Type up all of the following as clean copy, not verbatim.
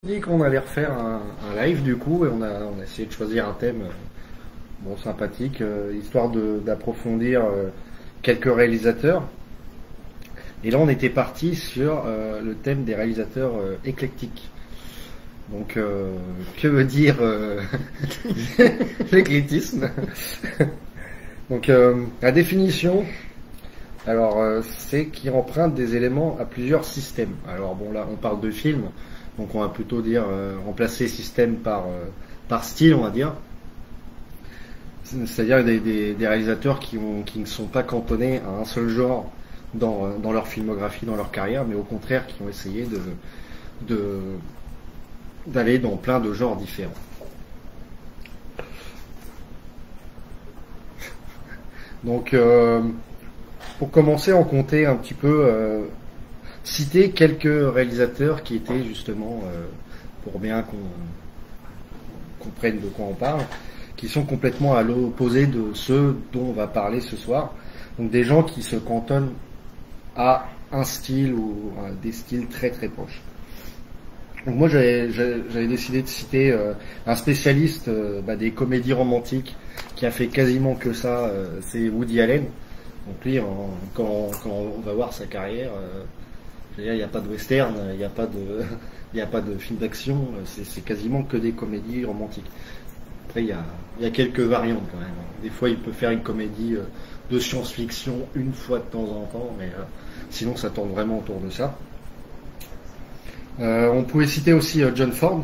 dit qu'on allait refaire un live du coup et on a essayé de choisir un thème bon sympathique, histoire d'approfondir quelques réalisateurs. Et là on était parti sur le thème des réalisateurs éclectiques. Donc que veut dire l'éclectisme? Donc la définition, alors c'est qu'il emprunte des éléments à plusieurs systèmes. Alors bon là on parle de films. Donc on va plutôt dire remplacer système par style, on va dire. C'est-à-dire des réalisateurs qui ne sont pas cantonnés à un seul genre dans leur filmographie, dans leur carrière, mais au contraire qui ont essayé d'aller dans plein de genres différents. Donc pour commencer, on comptait un petit peu citer quelques réalisateurs qui étaient justement, pour bien qu'on comprenne de quoi on parle, qui sont complètement à l'opposé de ceux dont on va parler ce soir. Donc des gens qui se cantonnent à un style ou à des styles très très proches. Donc moi j'avais décidé de citer un spécialiste des comédies romantiques qui a fait quasiment que ça, c'est Woody Allen. Donc lui, quand on va voir sa carrière, il n'y a pas de western, il n'y a pas de film d'action, c'est quasiment que des comédies romantiques. Après, il y a quelques variantes quand même. Des fois, il peut faire une comédie de science-fiction une fois de temps en temps, mais sinon, ça tourne vraiment autour de ça. On pouvait citer aussi John Ford,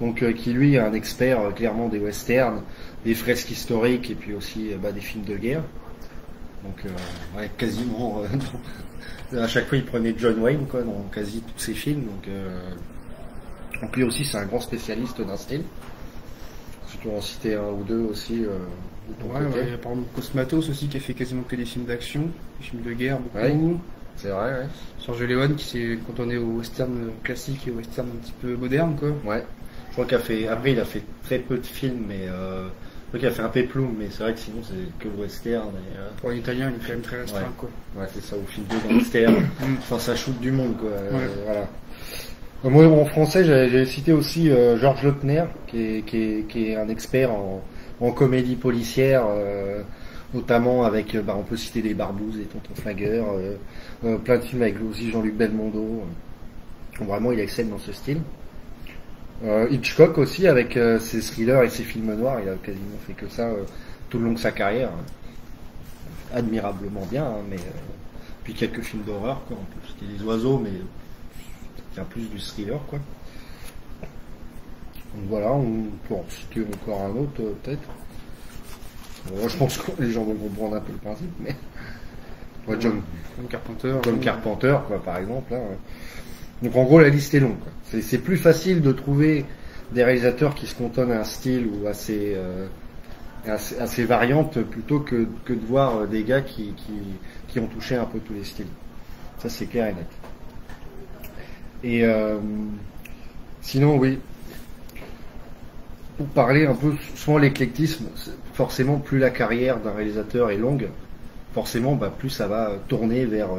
donc qui lui est un expert clairement des westerns, des fresques historiques et puis aussi des films de guerre. Donc, quasiment. À chaque fois, il prenait John Wayne quoi, dans quasi tous ses films. Donc lui aussi, c'est un grand spécialiste d'un style. Si tu veux en citer un ou deux aussi. Ouais, il y a par exemple Cosmatos aussi qui a fait quasiment que des films d'action, des films de guerre, beaucoup. Ouais, c'est vrai, ouais. Sergio Leone qui s'est cantonné au western classique et au western un petit peu moderne, quoi. Ouais. Je crois après, il a fait très peu de films, mais je crois qu'il a fait un péplum, mais c'est vrai que sinon, c'est que le western. Pour l'italien, il est quand même très restreint, quoi. Ouais, c'est ça, au film de gangster. Enfin, ça shoot du monde, quoi. Ouais. Voilà. Moi, en français, j'ai cité aussi Georges Lautner, qui est un expert en comédie policière, notamment avec, on peut citer des Barbouzes, des Tontons Flingueurs, plein de films avec aussi Jean-Luc Belmondo. Vraiment, il excelle dans ce style. Hitchcock aussi, avec ses thrillers et ses films noirs, il a quasiment fait que ça tout le long de sa carrière. Admirablement bien, hein, mais puis quelques films d'horreur, quoi. On peut citer Les Oiseaux, mais il y a plus du thriller, quoi. Donc voilà, on peut en citer encore un autre, peut-être. Bon, je pense que les gens vont comprendre un peu le principe, mais John Carpenter. John Carpenter, quoi, par exemple. Hein. Donc en gros, la liste est longue. C'est plus facile de trouver des réalisateurs qui se cantonnent à un style ou à ses variantes plutôt que de voir des gars qui ont touché un peu tous les styles. Ça, c'est clair et net. Et sinon, oui, pour parler un peu, souvent l'éclectisme, forcément, plus la carrière d'un réalisateur est longue, forcément, plus ça va tourner vers...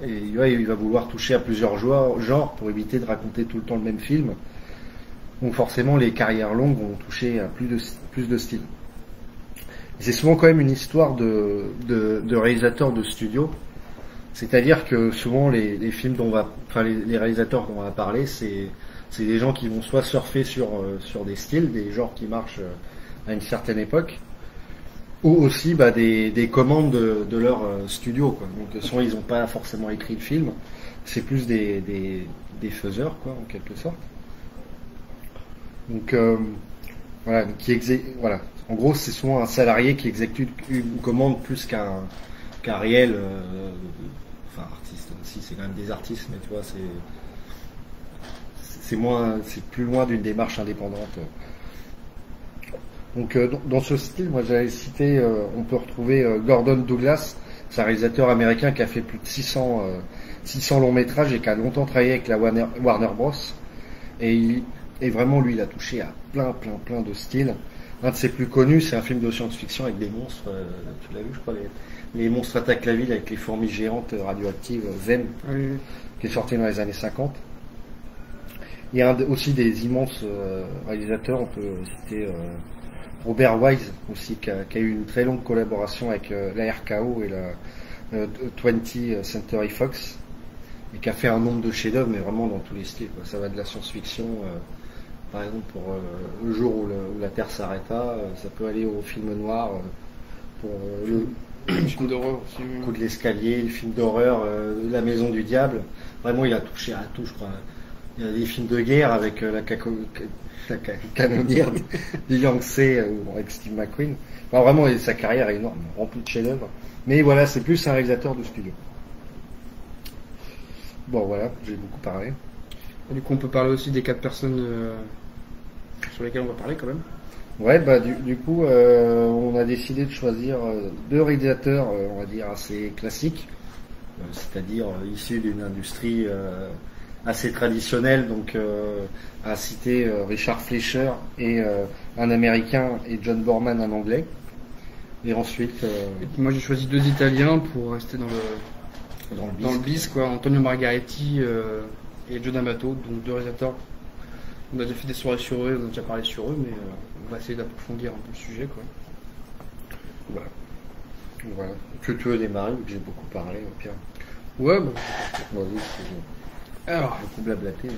et il va vouloir toucher à plusieurs genres pour éviter de raconter tout le temps le même film. Donc forcément, les carrières longues vont toucher à plus de styles. C'est souvent quand même une histoire de réalisateurs de studio. C'est-à-dire que souvent les films les réalisateurs dont on va parler, c'est des gens qui vont soit surfer sur des styles, des genres qui marchent à une certaine époque, ou aussi des commandes de leur studio, quoi. Donc souvent ils n'ont pas forcément écrit le film, c'est plus des faiseurs, quoi, en quelque sorte. Donc voilà, voilà. En gros, c'est souvent un salarié qui exécute une commande plus qu'un réel artiste aussi, c'est quand même des artistes, mais tu vois, c'est plus loin d'une démarche indépendante. Donc dans ce style, moi j'avais cité, on peut retrouver Gordon Douglas, c'est un réalisateur américain qui a fait plus de 600 longs métrages et qui a longtemps travaillé avec la Warner Bros. Et vraiment lui, il a touché à plein de styles. Un de ses plus connus, c'est un film de science-fiction avec des monstres, tu l'as vu je crois, les monstres attaquent la ville avec les fourmis géantes radioactives, Zen, qui est sorti dans les années 50. Il y a aussi des immenses réalisateurs, on peut citer Robert Wise aussi, qui a eu une très longue collaboration avec la RKO et la 20th Century Fox, et qui a fait un nombre de chefs-d'œuvre, mais vraiment dans tous les styles, quoi. Ça va de la science-fiction, par exemple pour le jour où la Terre s'arrêta, ça peut aller au film noir, pour le film d'horreur aussi. Le coup de l'escalier, le film d'horreur, La Maison du Diable. Vraiment, il a touché à tout, je crois. Il y a des films de guerre avec la canonnière du Yangtze avec Steve McQueen. Enfin, vraiment, sa carrière est énorme, remplie de chefs-d'œuvre. Mais voilà, c'est plus un réalisateur de studio. Bon, voilà, j'ai beaucoup parlé. Et du coup, on peut parler aussi des 4 personnes sur lesquelles on va parler quand même. Ouais, bah du coup, on a décidé de choisir 2 réalisateurs, on va dire assez classiques, c'est-à-dire issus d'une industrie assez traditionnelle. Donc, à citer Richard Fleischer et un Américain et John Borman, un Anglais. Et ensuite, et puis moi j'ai choisi 2 Italiens pour rester dans le bis, quoi. Antonio Margheriti et Joe D'Amato, donc 2 réalisateurs. On a déjà fait des soirées sur eux, on a déjà parlé sur eux, mais on va essayer d'approfondir un peu le sujet, quoi. Voilà. Tu veux démarrer, vu que j'ai beaucoup parlé, au pire. Ouais, bah. Vas-y, alors, beaucoup blablaté.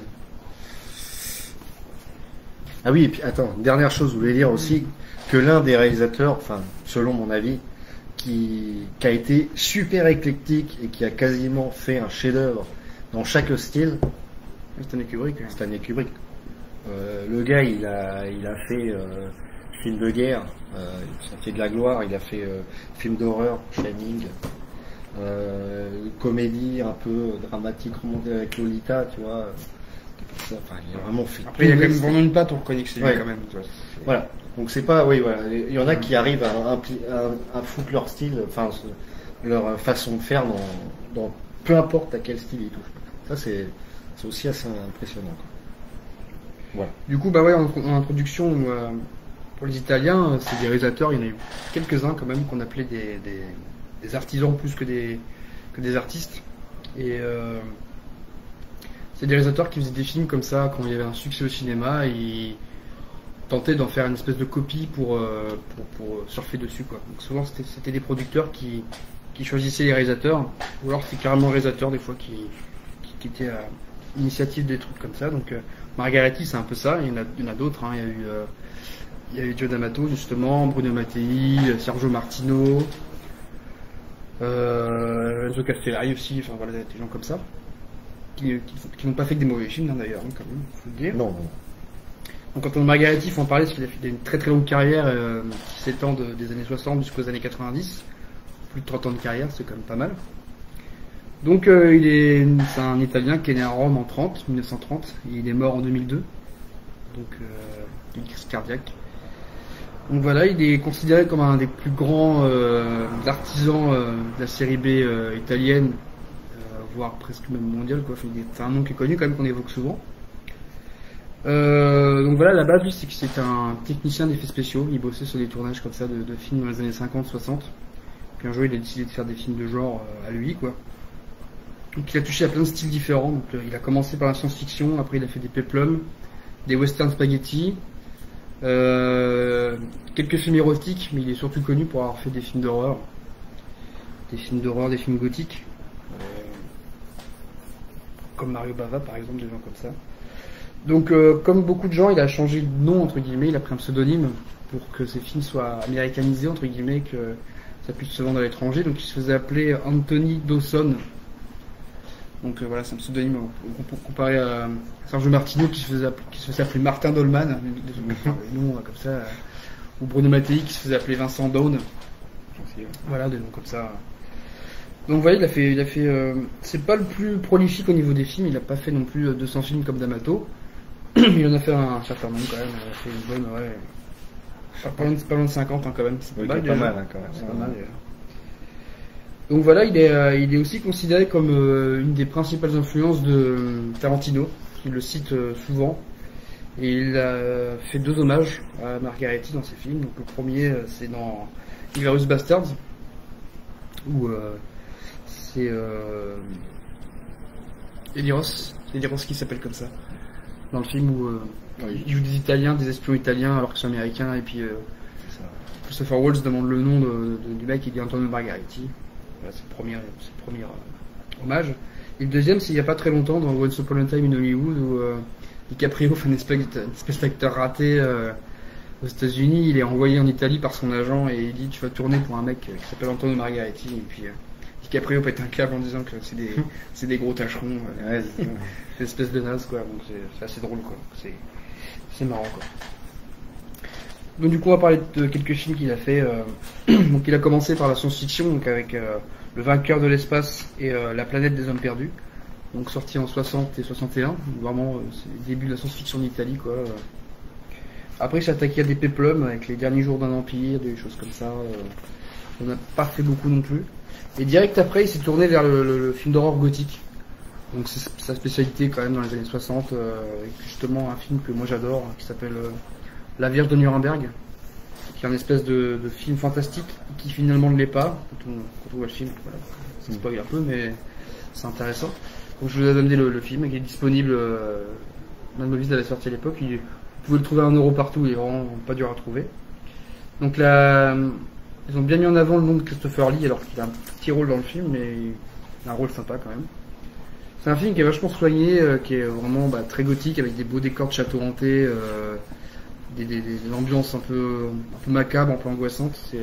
Ah oui, et puis attends, dernière chose, je voulais dire aussi que l'un des réalisateurs, enfin, selon mon avis, qui a été super éclectique et qui a quasiment fait un chef-d'œuvre dans chaque style, Stanley Kubrick. Stanley Kubrick. Le gars, il a fait film de guerre, ça fait de la gloire. Il a fait film d'horreur, Shining, comédie un peu dramatique remontée avec Lolita, tu vois. Enfin, il a vraiment fait. Après, il y a quand même vraiment une patte, on reconnaît que c'est lui ouais. quand même. Voilà. Donc c'est pas, oui, voilà. Il y en a qui arrivent à foutre leur style, enfin leur façon de faire dans peu importe à quel style ils touchent. Ça c'est aussi assez impressionnant, quoi. Voilà. Du coup, bah ouais, en introduction, pour les Italiens, c'est des réalisateurs, il y en a eu quelques-uns quand même qu'on appelait des artisans plus que des artistes. Et c'est des réalisateurs qui faisaient des films comme ça quand il y avait un succès au cinéma, et ils tentaient d'en faire une espèce de copie pour surfer dessus, quoi. Donc souvent c'était des producteurs qui choisissaient les réalisateurs, ou alors c'est carrément le réalisateur des fois qui était à l'initiative des trucs comme ça. Donc Margheriti, c'est un peu ça. Il y en a d'autres, hein. Il y a eu Joe D'Amato justement, Bruno Mattei, Sergio Martino, Enzo Castellari aussi. Enfin voilà, des gens comme ça qui n'ont pas fait que des mauvais films, hein, d'ailleurs, hein, quand même, faut le dire. Non. Donc quand on Margheriti, il faut en parler parce qu'il a fait une très très longue carrière qui s'étend des années 60 jusqu'aux années 90. Plus de 30 ans de carrière, c'est quand même pas mal. Donc c'est un Italien qui est né à Rome en 1930, et il est mort en 2002, donc d'une crise cardiaque. Donc voilà, il est considéré comme un des plus grands artisans de la série B italienne, voire presque même mondiale, quoi. C'est un nom qui est connu quand même, qu'on évoque souvent. Donc voilà, la base, lui, c'est que c'est un technicien d'effets spéciaux. Il bossait sur des tournages comme ça de films dans les années 50-60. Puis un jour, il a décidé de faire des films de genre à lui, quoi. Donc il a touché à plein de styles différents. Donc il a commencé par la science-fiction, après il a fait des péplums, des western spaghetti, quelques films érotiques, mais il est surtout connu pour avoir fait des films d'horreur, des films gothiques, comme Mario Bava par exemple, des gens comme ça. Donc comme beaucoup de gens, il a changé de nom entre guillemets, il a pris un pseudonyme pour que ses films soient américanisés entre guillemets, que ça puisse se vendre à l'étranger. Donc il se faisait appeler Anthony Dawson. Donc voilà, c'est un pseudonyme comparé à Sergio Martino qui se faisait appeler Martin Dolman, des noms comme ça, ou Bruno Mattei qui se faisait appeler Vincent Dawn. Voilà, des noms comme ça. Donc vous voyez, il a fait c'est pas le plus prolifique au niveau des films, il a pas fait non plus 200 films comme D'Amato, mais il en a fait un certain nombre quand même, il a fait une bonne, ouais, pas loin de 50 hein, quand même, c'est pas mal, hein, quand même. C'est pas mal. Donc voilà, il est aussi considéré comme une des principales influences de Tarantino, il le cite souvent, et il a fait 2 hommages à Margheriti dans ses films. Donc le premier, c'est dans Inglourious Basterds, où c'est Eddie Ross qui s'appelle comme ça. dans le film où Oui. il joue des Italiens, des espions italiens alors qu'ils sont américains, et puis C'est ça. Christopher Waltz demande le nom du mec, il dit Antonio Margheriti. Voilà, c'est le premier hommage. Et le deuxième, c'est il n'y a pas très longtemps dans Once Upon a Time in Hollywood où DiCaprio fait une espèce d'acteur raté aux États-Unis. Il est envoyé en Italie par son agent et il dit tu vas tourner pour un mec qui s'appelle Antonio Margheriti. Et puis DiCaprio pète un câble en disant que c'est des gros tâcherons. Ouais, C'est une espèce de naze, quoi. Donc c'est assez drôle, quoi. C'est marrant, quoi. Donc du coup, on va parler de quelques films qu'il a fait. Donc il a commencé par la science-fiction, donc avec Le Vainqueur de l'espace et La planète des hommes perdus. Donc sorti en 60 et 61. Vraiment, c'est le début de la science-fiction en Italie, quoi. Après, il s'est attaqué à des péplums avec Les Derniers Jours d'un Empire, des choses comme ça. On n'a pas fait beaucoup non plus. Et direct après, il s'est tourné vers le film d'horreur gothique. Donc c'est sa spécialité quand même dans les années 60, avec justement un film que moi j'adore, qui s'appelle La Vierge de Nuremberg, qui est un espèce de film fantastique qui finalement ne l'est pas. Quand on voit le film, voilà, ça spoil un peu, mais c'est intéressant. Donc je vous ai donné le film, qui est disponible. Mademoiselle l'avait sorti à l'époque. Vous pouvez le trouver à 1 euro partout, il est vraiment pas dur à trouver. Donc là, ils ont bien mis en avant le nom de Christopher Lee, alors qu'il a un petit rôle dans le film, mais il a un rôle sympa quand même. C'est un film qui est vachement soigné, qui est vraiment très gothique, avec des beaux décors de château hanté, des ambiances un peu macabres, un peu angoissantes. C'est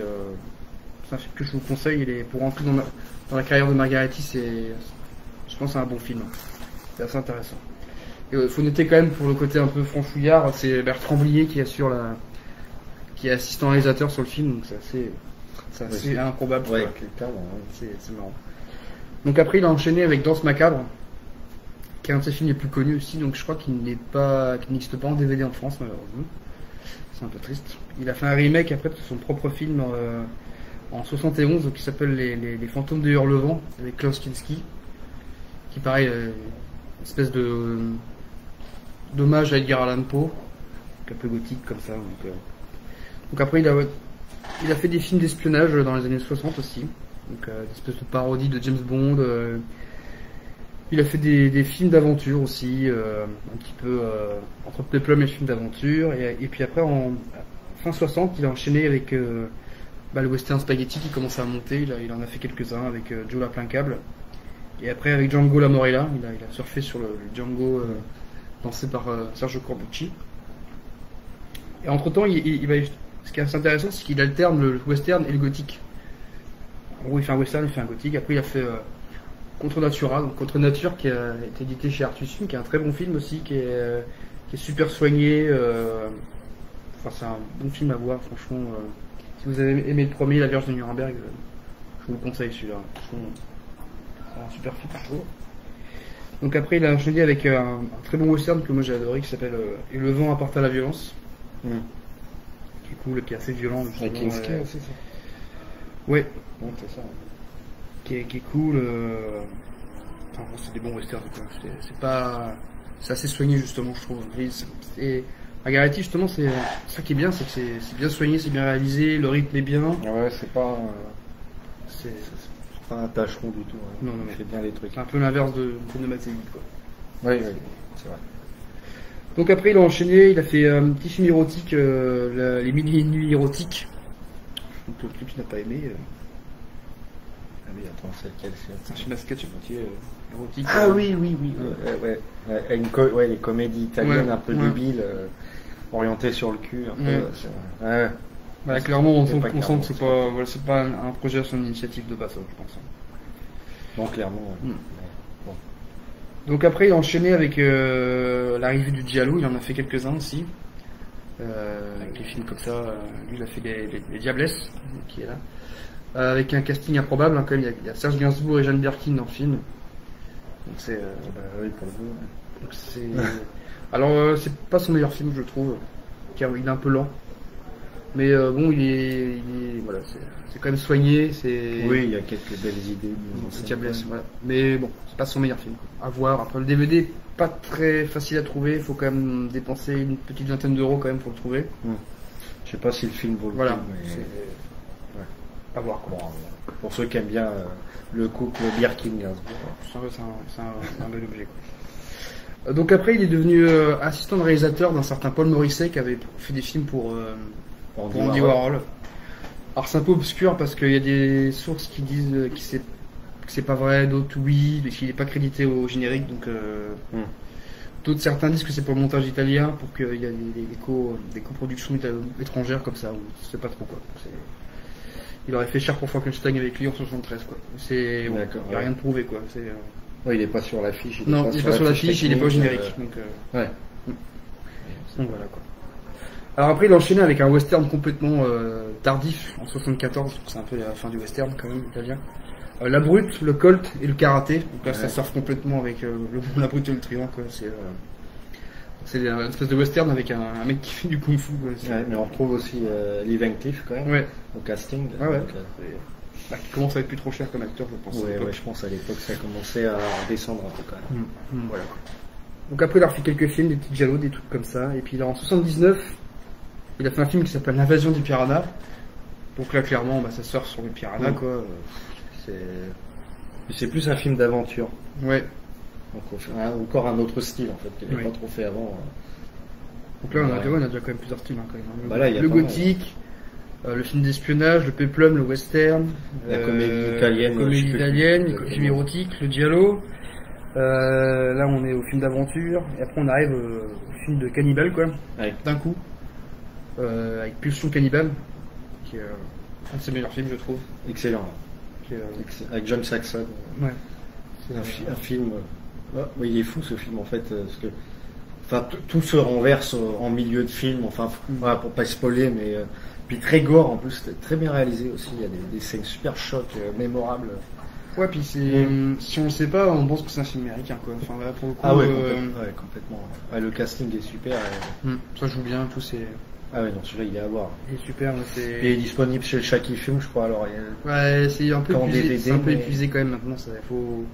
un film que je vous conseille. Pour rentrer dans la carrière de Margheriti, je pense que c'est un bon film. C'est assez intéressant. Il faut noter quand même, pour le côté un peu franchouillard, c'est Bertrand Blier qui est assistant réalisateur sur le film, donc c'est assez improbable. Ouais, c'est marrant. Donc après, il a enchaîné avec Danse macabre, qui est un de ses films les plus connus aussi, donc je crois qu'il n'existe pas en DVD en France, malheureusement. C'est un peu triste. Il a fait un remake après de son propre film en 71, qui s'appelle les Fantômes de Hurlevent, avec Klaus Kinski, qui pareil, une espèce d'hommage à Edgar Allan Poe, un peu gothique comme ça. Donc après, il a fait des films d'espionnage dans les années 60 aussi, donc une espèce de parodie de James Bond. Il a fait des films d'aventure aussi, un petit peu entre péplum et films d'aventure. Et puis après, fin 60, il a enchaîné avec le western spaghetti qui commençait à monter. Il en a fait quelques-uns avec Joe la plein câble. Et après, avec Django la Morella, il a surfé sur le Django lancé par Sergio Corbucci. Et entre-temps, ce qui est assez intéressant, c'est qu'il alterne le western et le gothique. En gros, il fait un western, il fait un gothique. Après, il a fait Contre Natura, donc Contre Nature, qui a été édité chez Artus Film, qui est un très bon film aussi, qui est super soigné. Enfin, c'est un bon film à voir, franchement. Si vous avez aimé le premier, La Vierge de Nuremberg, je vous le conseille celui-là. Franchement, c'est un super film, je trouve. Donc après, il a enchaîné avec un très bon western que moi j'ai adoré, qui s'appelle Et le vent apporta la violence. Qui est cool, qui est assez violent. Avec Kinski aussi, ça. Ouais. Bon, c'est ça. Qui est cool. Enfin, bon, c'est des bons westerns, quoi. C'est assez soigné, justement, je trouve. Et Margheriti, justement, c'est ça qui est bien, c'est que c'est bien soigné, c'est bien réalisé, le rythme est bien. Ouais, c'est pas C'est un tâcheron du tout. Hein. Non, il fait bien les trucs. un peu l'inverse de Matei, quoi. Oui, c'est vrai. Donc après, il a enchaîné, il a fait un petit film érotique, les mille nuits érotiques. Donc le clip, il n'a pas aimé. Ah oui, attends, c'est lequel C'est un film à sketch à moitié érotique. Ah oui. Ouais, les comédies italiennes un peu débiles, orientées sur le cul. Un peu, ouais. Voilà, clairement, on sent que clairement, c'est pas un projet à son initiative de base, je pense. Non, clairement. Ouais. Bon. Donc après, il a enchaîné avec l'arrivée du Giallo, il en a fait quelques-uns aussi. Avec les films comme ça, lui il a fait les Diablesses, qui est là. Avec un casting improbable, hein, quand même, il y a Serge Gainsbourg et Jeanne Birkin dans le film. Donc c'est. Oui, pour le coup. Donc c'est. Alors c'est pas son meilleur film, je trouve. Car il est un peu lent. Mais bon, il est voilà, c'est quand même soigné. Oui, il y a quelques belles idées. C'est Diablesse, voilà. Mais bon, c'est pas son meilleur film. À voir. Après le DVD, pas très facile à trouver. Il faut quand même dépenser une petite vingtaine d'euros quand même pour le trouver. Je sais pas si le film vaut le coup. Voilà. Mais... À voir, quoi. Bon, pour ceux qui aiment bien le couple Birkin Gainsbourg. C'est un bel objet, Donc après, il est devenu assistant de réalisateur d'un certain Paul Morisset qui avait fait des films pour Andy Warhol. Alors c'est un peu obscur parce qu'il y a des sources qui disent que c'est pas vrai, d'autres oui, mais qu'il n'est pas crédité au générique. Donc d'autres, certains disent que c'est pour le montage italien, pour qu'il y ait des coproductions étrangères comme ça, ou je sais pas trop quoi. Il aurait fait cher pour Frankenstein avec lui en 73 quoi. Il n'y a rien de prouvé quoi. Ouais, il est pas sur l'affiche. Non, il est pas sur l'affiche, il est pas au générique. Donc, ouais. Donc voilà quoi. Alors après, il enchaînait avec un western complètement tardif en 74, c'est un peu la fin du western quand même italien. La brute, le colt et le karaté. Donc là, ça surfe complètement avec la brute et le truand quoi. C'est une espèce de western avec un mec qui fait du kung-fu. Ouais, mais on retrouve aussi Lee Van Cleef quand même au casting. Ah ouais. Donc, qui commence à être plus trop cher comme acteur, je pense. Ouais, je pense à l'époque ça commençait à descendre un peu quand même. Voilà. Donc après, il a refait quelques films, des petits giallo, des trucs comme ça. Et puis là, en 79, il a fait un film qui s'appelle L'invasion des piranhas. Donc là, clairement, ça surfe sur les piranhas, quoi. C'est plus un film d'aventure. Ouais. Donc encore un autre style en fait qu'il n'avait pas trop fait avant. Donc là, on a déjà quand même plusieurs styles quand même. Bah là, le gothique, le film d'espionnage, le péplum, le western, la comédie italienne, le film érotique, le giallo. Là, on est au film d'aventure, et après on arrive au film de cannibale, quoi. D'un coup, avec Pulsion cannibale, qui est un de ses meilleurs films, je trouve. Excellent. Avec John Saxon. Ouais. C'est un film. Il est fou ce film en fait, parce que tout se renverse en milieu de film. Enfin, pour pas spoiler, mais puis très gore en plus, très bien réalisé aussi. Il y a des scènes super chocs, mémorables. Ouais, puis si on le sait pas, on pense que c'est un film américain, quoi. Enfin, là, pour le coup, complètement. Ouais, le casting est super. Ça joue bien, tout c'est. Ah ouais, non, celui-là, il est à voir. Il est super, Il est disponible chez le Shaki Film, je crois. Alors, ouais, c'est un peu épuisé. C'est un peu épuisé quand même maintenant. Faut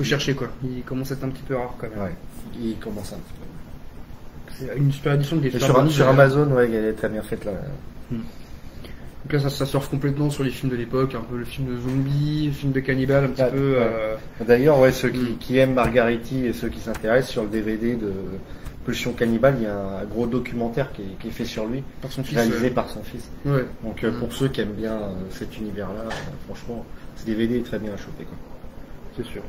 chercher quoi. Il commence à être un petit peu rare quand même. Ouais, il commence un petit peu. C'est une super édition de sur Amazon, ouais, elle est très bien faite là. Donc là, ça surfe complètement sur les films de l'époque, un peu le film de zombie, le film de cannibale, un petit peu. D'ailleurs, ceux qui aiment Margariti et ceux qui s'intéressent sur le DVD de Pulsion cannibale, il y a un gros documentaire qui est fait sur lui, par son fils, réalisé par son fils. Ouais. Donc pour ceux qui aiment bien cet univers-là, franchement, ce DVD est très bien à choper quoi. C'est sûr.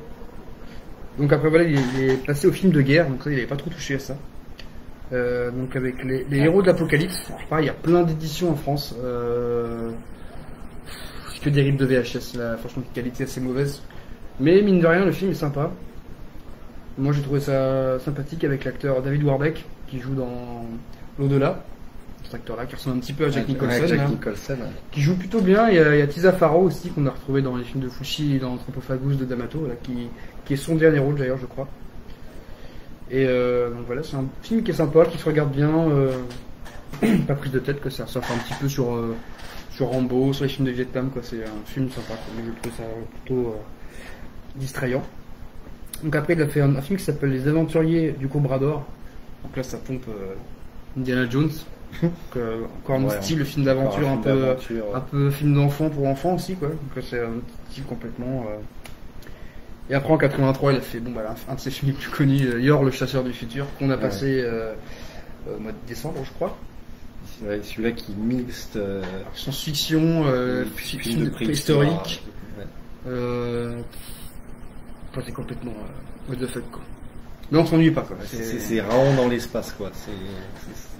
Donc après voilà, il est passé au film de guerre, donc ça, il n'avait pas trop touché à ça. Donc avec les héros de l'apocalypse, pareil, il y a plein d'éditions en France. C'est que des rips de VHS là, franchement une qualité assez mauvaise. Mais mine de rien, le film est sympa. Moi j'ai trouvé ça sympathique avec l'acteur David Warbeck qui joue dans L'Au-delà. Cet acteur-là qui ressemble un petit peu à Jack Nicholson, qui joue plutôt bien. Il y a Tisa Farrow aussi qu'on a retrouvé dans les films de Fulci et dans Anthropophagus de D'Amato, là, qui est son dernier rôle d'ailleurs je crois. Et donc voilà, c'est un film qui est sympa, qui se regarde bien, pas prise de tête, que ça surfe un petit peu sur Rambo, sur les films de Vietnam, quoi. C'est un film sympa, quoi. Mais je trouve ça plutôt distrayant. Donc après il a fait un film qui s'appelle Les Aventuriers du Cobra d'Or. Donc là ça pompe Indiana Jones. Encore un style, le film d'aventure, un peu film d'enfant pour enfants aussi, quoi. Donc c'est un style complètement. Et après en 83 il a fait un de ses films les plus connus, Yor le chasseur du futur, qu'on a passé au mois de décembre je crois. Celui-là qui mixe science-fiction, film préhistorique. C'est complètement what the fuck quoi. Mais on s'ennuie pas quoi. C'est Raon dans l'espace quoi. C'est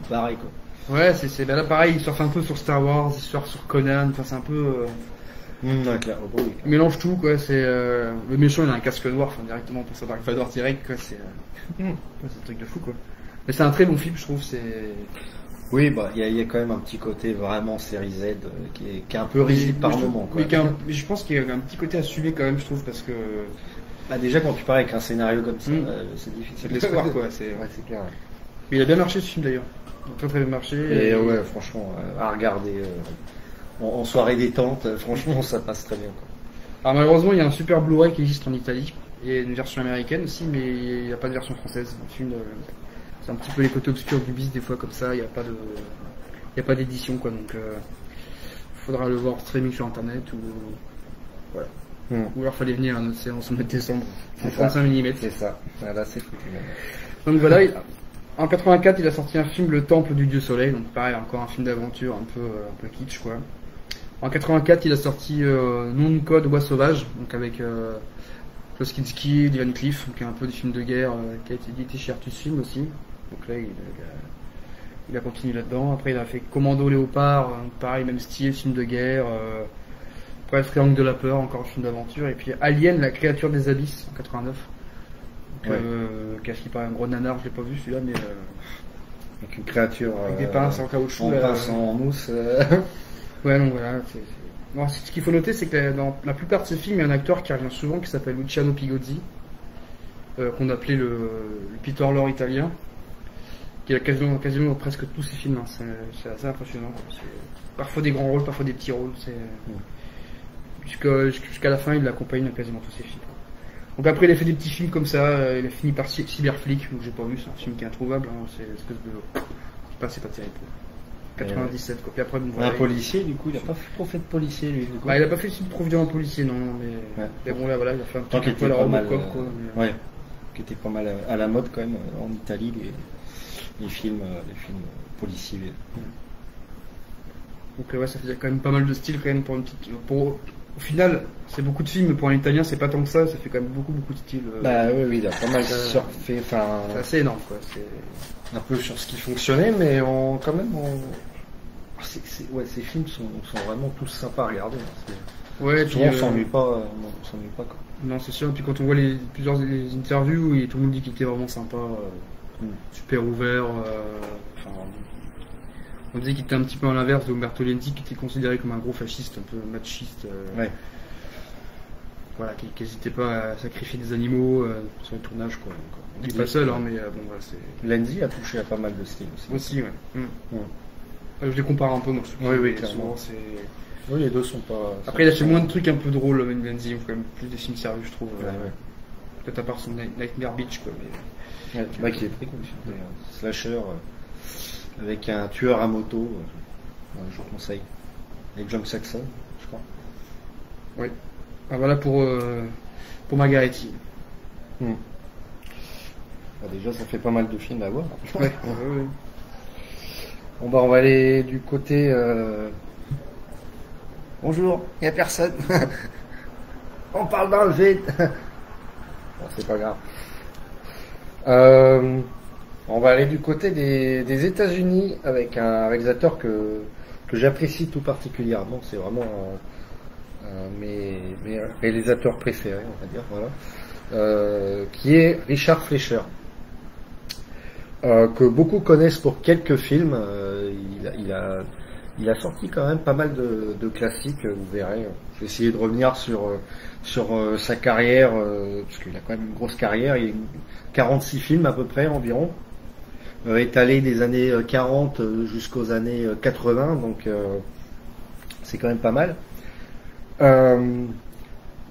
pareil quoi. Ouais, là pareil, il surfe un peu sur Star Wars, il surfe sur Conan, enfin c'est un peu. Clair, il mélange tout quoi. C'est le méchant il a un casque noir, enfin directement pour ça Dark Vador direct quoi. C'est un truc de fou quoi. Mais c'est un très bon film je trouve. Oui, il y a quand même un petit côté vraiment série Z qui est un peu rigide par moment quoi. Mais je pense qu'il y a un petit côté assumé quand même je trouve parce que. Déjà quand tu pars avec un scénario comme ça, c'est difficile. C'est de l'espoir quoi. C'est clair. Mais il a bien marché ce film d'ailleurs. Très très bien marché. Et ouais, franchement, à regarder en soirée détente, franchement, ça passe très bien. Quoi. Alors malheureusement, il y a un super Blu-ray qui existe en Italie et une version américaine aussi, mais il n'y a pas de version française. C'est un petit peu les côtés obscurs du bis des fois comme ça. Il n'y a pas d'édition quoi, donc faudra le voir en streaming sur internet ou voilà. Ou alors fallait venir à notre séance au mois de décembre en 35 mm. C'est ça. Là, c'est foutu. Donc voilà, en 84, il a sorti un film, Le Temple du Dieu Soleil, donc pareil, encore un film d'aventure un peu kitsch, quoi. En 84, il a sorti Nom de code, Voix sauvage, donc avec Klaus Kinski, Lee Van Cleef, donc un peu des films de guerre qui a été édité chez Artus Film aussi. Donc là, il a continué là-dedans. Après, il a fait Commando Léopard, pareil, même style, film de guerre. Après, Triangle de la peur, encore un film d'aventure. Et puis Alien, la créature des abysses, en 89. Donc, qui a fini par un gros nanar, je l'ai pas vu celui-là, mais. Donc une créature. Avec des pinces en caoutchouc. En pince en mousse. Ouais, donc voilà. Bon, ce qu'il faut noter, c'est que dans la plupart de ces films, il y a un acteur qui revient souvent qui s'appelle Luciano Pigozzi, qu'on appelait le Peter Lorre italien, qui a quasiment dans presque tous ses films. Hein. C'est assez impressionnant. Parfois des grands rôles, parfois des petits rôles. Jusqu'à la fin, il l'accompagne dans quasiment tous ses films. Donc après, il a fait des petits films comme ça. Il a fini par Cyberflic, donc j'ai pas vu. C'est un film qui est introuvable. Hein. C'est une espèce de. C'est pas terrible. 97 quoi. Puis après, bon, voilà, un policier, du coup, il a pas trop fait de policier, lui. Du coup. Bah, il a pas fait de film trop violent policier, non, mais bon, là, voilà, il a fait un petit peu la Robocop, quoi. Ouais, qui était pas mal à la mode, quand même, en Italie, les films policiers. Donc, ouais, ça faisait quand même pas mal de style, quand même, pour une petite. Au final, c'est beaucoup de films, mais pour un italien, c'est pas tant que ça fait quand même beaucoup de style. Bah, oui, il a pas mal surfé, enfin. C'est assez énorme, quoi. Un peu sur ce qui fonctionnait, mais quand même, ces films sont vraiment tous sympas à regarder. Ouais, souvent, on s'ennuie pas, quoi. Non, c'est sûr. Et puis quand on voit plusieurs interviews, et tout le monde dit qu'il était vraiment sympa, super ouvert. On disait qu'il était un petit peu à l'inverse de Umberto Lenzi, qui était considéré comme un gros fasciste, un peu machiste. Voilà, qui n'hésitait pas à sacrifier des animaux sur le tournage, quoi. Il n'est pas seul, hein, mais bon, voilà, c'est. Lenzi a touché à pas mal de styles aussi. Aussi, ouais. Je les compare un peu, moi. Oui, clairement. Oui, les deux sont pas. Après, il a fait moins de trucs un peu drôles, Lenzi. Il faut quand même plus des films sérieux, je trouve. Peut-être à part son Nightmare Beach, quoi. Mais... qui est très cool. Slasher avec un tueur à moto, je vous conseille. Avec John Saxon, je crois. Oui. Ah, voilà pour Margaretti. Déjà, ça fait pas mal de films à voir. Ouais. Bon, bah, on va aller du côté. Bonjour, il n'y a personne. On parle dans le vide. Bon, c'est pas grave. On va aller du côté des États-Unis avec un réalisateur que j'apprécie tout particulièrement. C'est vraiment mes réalisateurs préférés, on va dire, voilà. Qui est Richard Fleischer. Que beaucoup connaissent pour quelques films. Il a sorti quand même pas mal de classiques, vous verrez. Je vais essayer de revenir sur sa carrière, parce qu'il a quand même une grosse carrière. Il y a 46 films à peu près environ, étalés des années 40 jusqu'aux années 80, donc c'est quand même pas mal.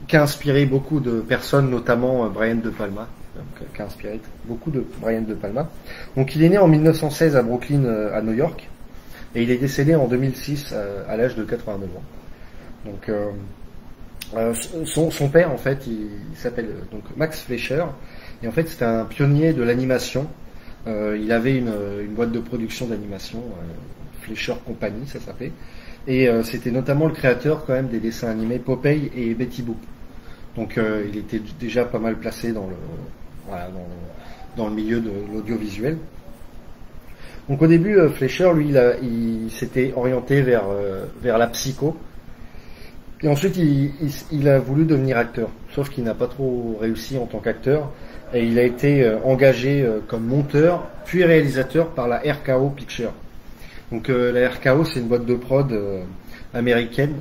Qui a inspiré beaucoup de personnes, notamment Brian De Palma. Qui a inspiré beaucoup de Brian De Palma. Donc il est né en 1916 à Brooklyn, à New York, et il est décédé en 2006 à l'âge de 89 ans. Donc son père, en fait, il s'appelle donc Max Fleischer, et en fait c'était un pionnier de l'animation. Il avait une boîte de production d'animation, Fleischer Company, ça s'appelait, et c'était notamment le créateur quand même des dessins animés Popeye et Betty Boop. Donc il était déjà pas mal placé dans le milieu de l'audiovisuel. Donc au début, Fleischer, lui, il s'était orienté vers la psycho. Et ensuite, il a voulu devenir acteur. Sauf qu'il n'a pas trop réussi en tant qu'acteur. Et il a été engagé comme monteur, puis réalisateur par la RKO Pictures. Donc la RKO, c'est une boîte de prod américaine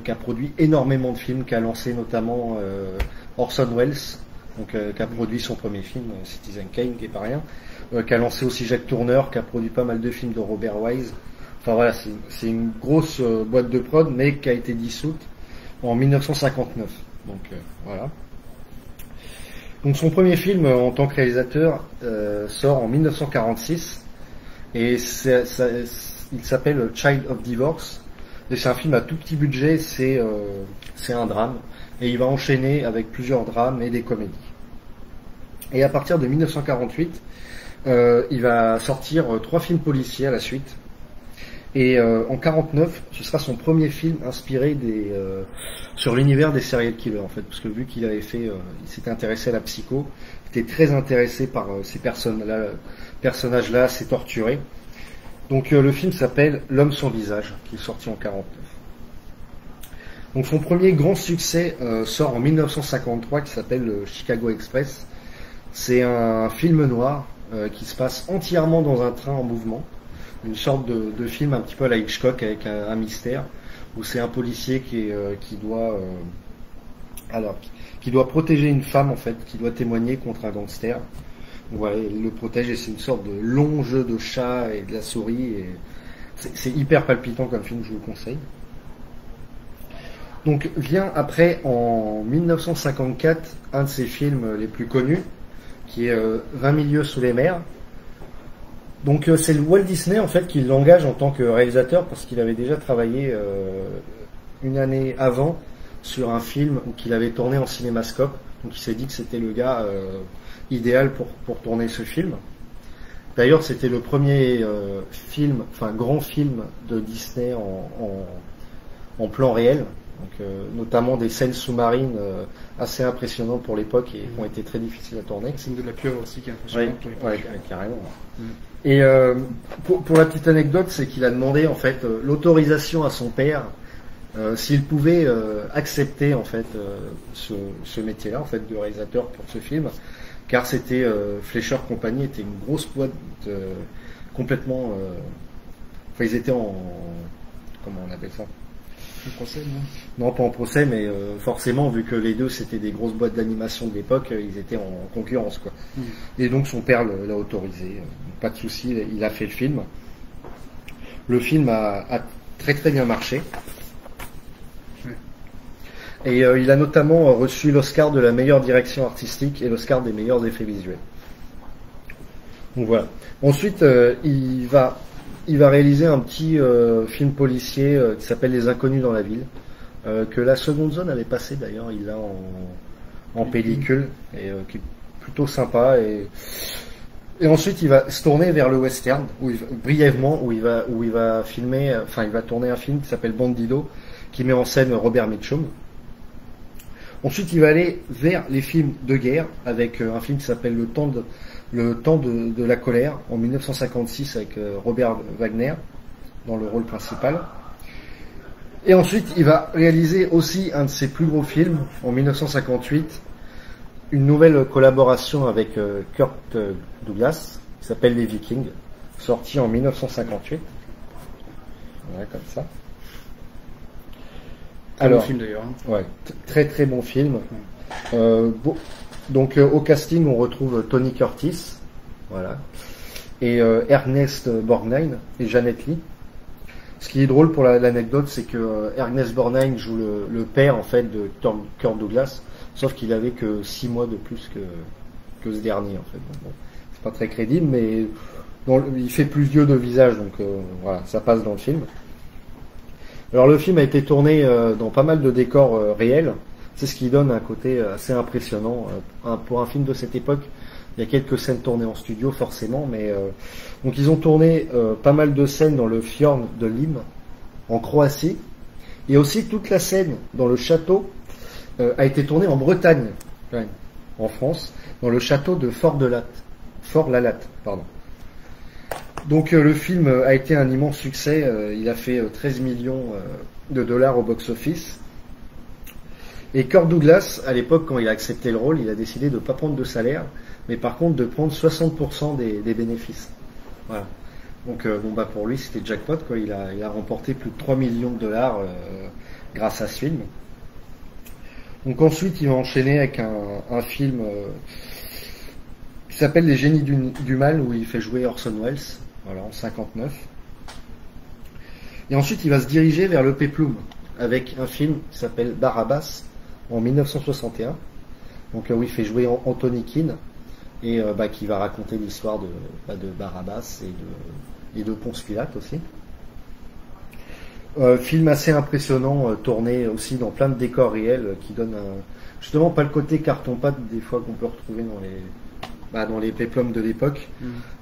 qui a produit énormément de films, qui a lancé notamment Orson Welles, donc qui a produit son premier film, Citizen Kane, qui est pas rien, qui a lancé aussi Jacques Tourneur, qui a produit pas mal de films de Robert Wise. Enfin voilà, c'est une grosse boîte de prod, mais qui a été dissoute en 1959. Donc voilà. Donc son premier film en tant que réalisateur sort en 1946 et il s'appelle Child of Divorce. Et c'est un film à tout petit budget, c'est un drame, et il va enchaîner avec plusieurs drames et des comédies. Et à partir de 1948, il va sortir 3 films policiers à la suite. Et en 49, ce sera son premier film inspiré sur l'univers des serial killers en fait, parce que vu qu'il avait fait, il s'était intéressé à la psycho, il était très intéressé par ces personnages-là, ces torturés. Donc le film s'appelle L'homme sans visage, qui est sorti en 49. Donc son premier grand succès sort en 1953, qui s'appelle Chicago Express. C'est un film noir qui se passe entièrement dans un train en mouvement. Une sorte de film un petit peu à la Hitchcock avec un mystère où c'est un policier qui doit protéger une femme en fait, qui doit témoigner contre un gangster. Donc, voilà, il le protège et c'est une sorte de long jeu de chat et de la souris et c'est hyper palpitant comme film, je vous le conseille. Donc vient après en 1954 un de ses films les plus connus qui est 20 000 lieues sous les mers. Donc c'est le Walt Disney en fait qui l'engage en tant que réalisateur parce qu'il avait déjà travaillé une année avant sur un film qu'il avait tourné en cinémascope. Donc il s'est dit que c'était le gars idéal pour tourner ce film. D'ailleurs c'était le premier grand film de Disney en plan réel. Donc notamment des scènes sous-marines assez impressionnantes pour l'époque et qui ont été très difficiles à tourner. C'est de la pieuvre aussi qui est impressionnante. Ouais, carrément. Et pour la petite anecdote, c'est qu'il a demandé en fait l'autorisation à son père s'il pouvait accepter en fait ce métier-là en fait de réalisateur pour ce film, car c'était Fleischer Company était une grosse boîte complètement. Enfin, ils étaient en comment on appelle ça? Le procès, non, pas en procès, mais forcément, vu que les deux c'était des grosses boîtes d'animation de l'époque, ils étaient en concurrence, quoi. Et donc son père l'a autorisé, pas de souci, il a fait le film. Le film a très très bien marché. Et il a notamment reçu l'Oscar de la meilleure direction artistique et l'Oscar des meilleurs effets visuels. Donc voilà. Ensuite, il va réaliser un petit film policier qui s'appelle Les Inconnus dans la ville, que la Seconde Zone avait passé d'ailleurs, il l'a en pellicule, et qui est plutôt sympa. Et ensuite il va se tourner vers le western, où il va filmer, il va tourner un film qui s'appelle Bandido, qui met en scène Robert Mitchum. Ensuite il va aller vers les films de guerre, avec un film qui s'appelle Le temps de la colère en 1956 avec Robert Wagner dans le rôle principal. Et ensuite, il va réaliser aussi un de ses plus gros films en 1958, une nouvelle collaboration avec Kirk Douglas qui s'appelle Les Vikings, sorti en 1958. Voilà, comme ça. Alors, bon film d'ailleurs. Ouais, très très bon film. Donc au casting on retrouve Tony Curtis, voilà, et Ernest Borgnine et Janet Leigh. Ce qui est drôle pour l'anecdote, c'est que Ernest Borgnine joue le père en fait de Kirk Douglas, sauf qu'il avait que 6 mois de plus que ce dernier en fait. Donc, bon, c'est pas très crédible, mais il fait plus vieux de visage, donc voilà, ça passe dans le film. Alors le film a été tourné dans pas mal de décors réels. C'est ce qui donne un côté assez impressionnant. Pour un film de cette époque, il y a quelques scènes tournées en studio forcément, mais donc ils ont tourné pas mal de scènes dans le fjord de Lim, en Croatie, et aussi toute la scène dans le château a été tournée en Bretagne, en France, dans le château de Fort-la-Latte, pardon. Donc le film a été un immense succès, il a fait 13 millions de dollars au box-office. Et Kirk Douglas, à l'époque, quand il a accepté le rôle, il a décidé de ne pas prendre de salaire, mais par contre de prendre 60% des bénéfices. Voilà. Donc pour lui, c'était jackpot, quoi. Il a remporté plus de 3 millions de dollars grâce à ce film. Donc ensuite, il va enchaîner avec un film qui s'appelle Les Génies du Mal, où il fait jouer Orson Welles, voilà, en 59. Et ensuite, il va se diriger vers le péplum, avec un film qui s'appelle Barabbas, en 1961, donc où il fait jouer Anthony Quinn et qui va raconter l'histoire de Barabbas et de Ponce Pilate aussi. Film assez impressionnant, tourné aussi dans plein de décors réels, qui donne justement pas le côté carton-pâte des fois qu'on peut retrouver dans les péplums de l'époque.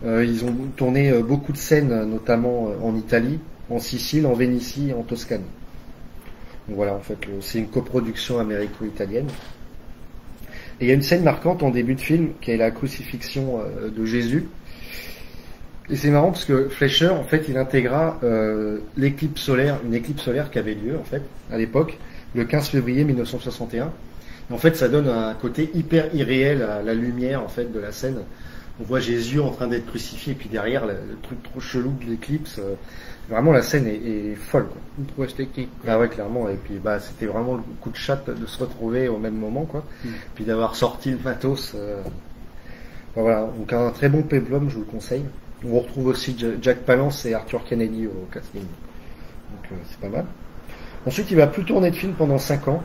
Ils ont tourné beaucoup de scènes, notamment en Italie, en Sicile, en Vénétie et en Toscane. Donc voilà, en fait, c'est une coproduction américo-italienne. Et il y a une scène marquante en début de film, qui est la crucifixion de Jésus. Et c'est marrant parce que Fleischer, en fait, il intégra une éclipse solaire qui avait lieu, en fait, à l'époque, le 15 février 1961. Et en fait, ça donne un côté hyper irréel à la lumière, en fait, de la scène. On voit Jésus en train d'être crucifié, et puis derrière, le truc trop chelou de l'éclipse. Vraiment, la scène est folle, quoi. Une prouesse technique. Ah ouais, clairement. Et puis, c'était vraiment le coup de chatte de se retrouver au même moment, quoi. Puis d'avoir sorti le matos. Voilà. Donc, un très bon péplum, je vous le conseille. On retrouve aussi Jack Palance et Arthur Kennedy au casting. Donc, c'est pas mal. Ensuite, il va plus tourner de film pendant 5 ans.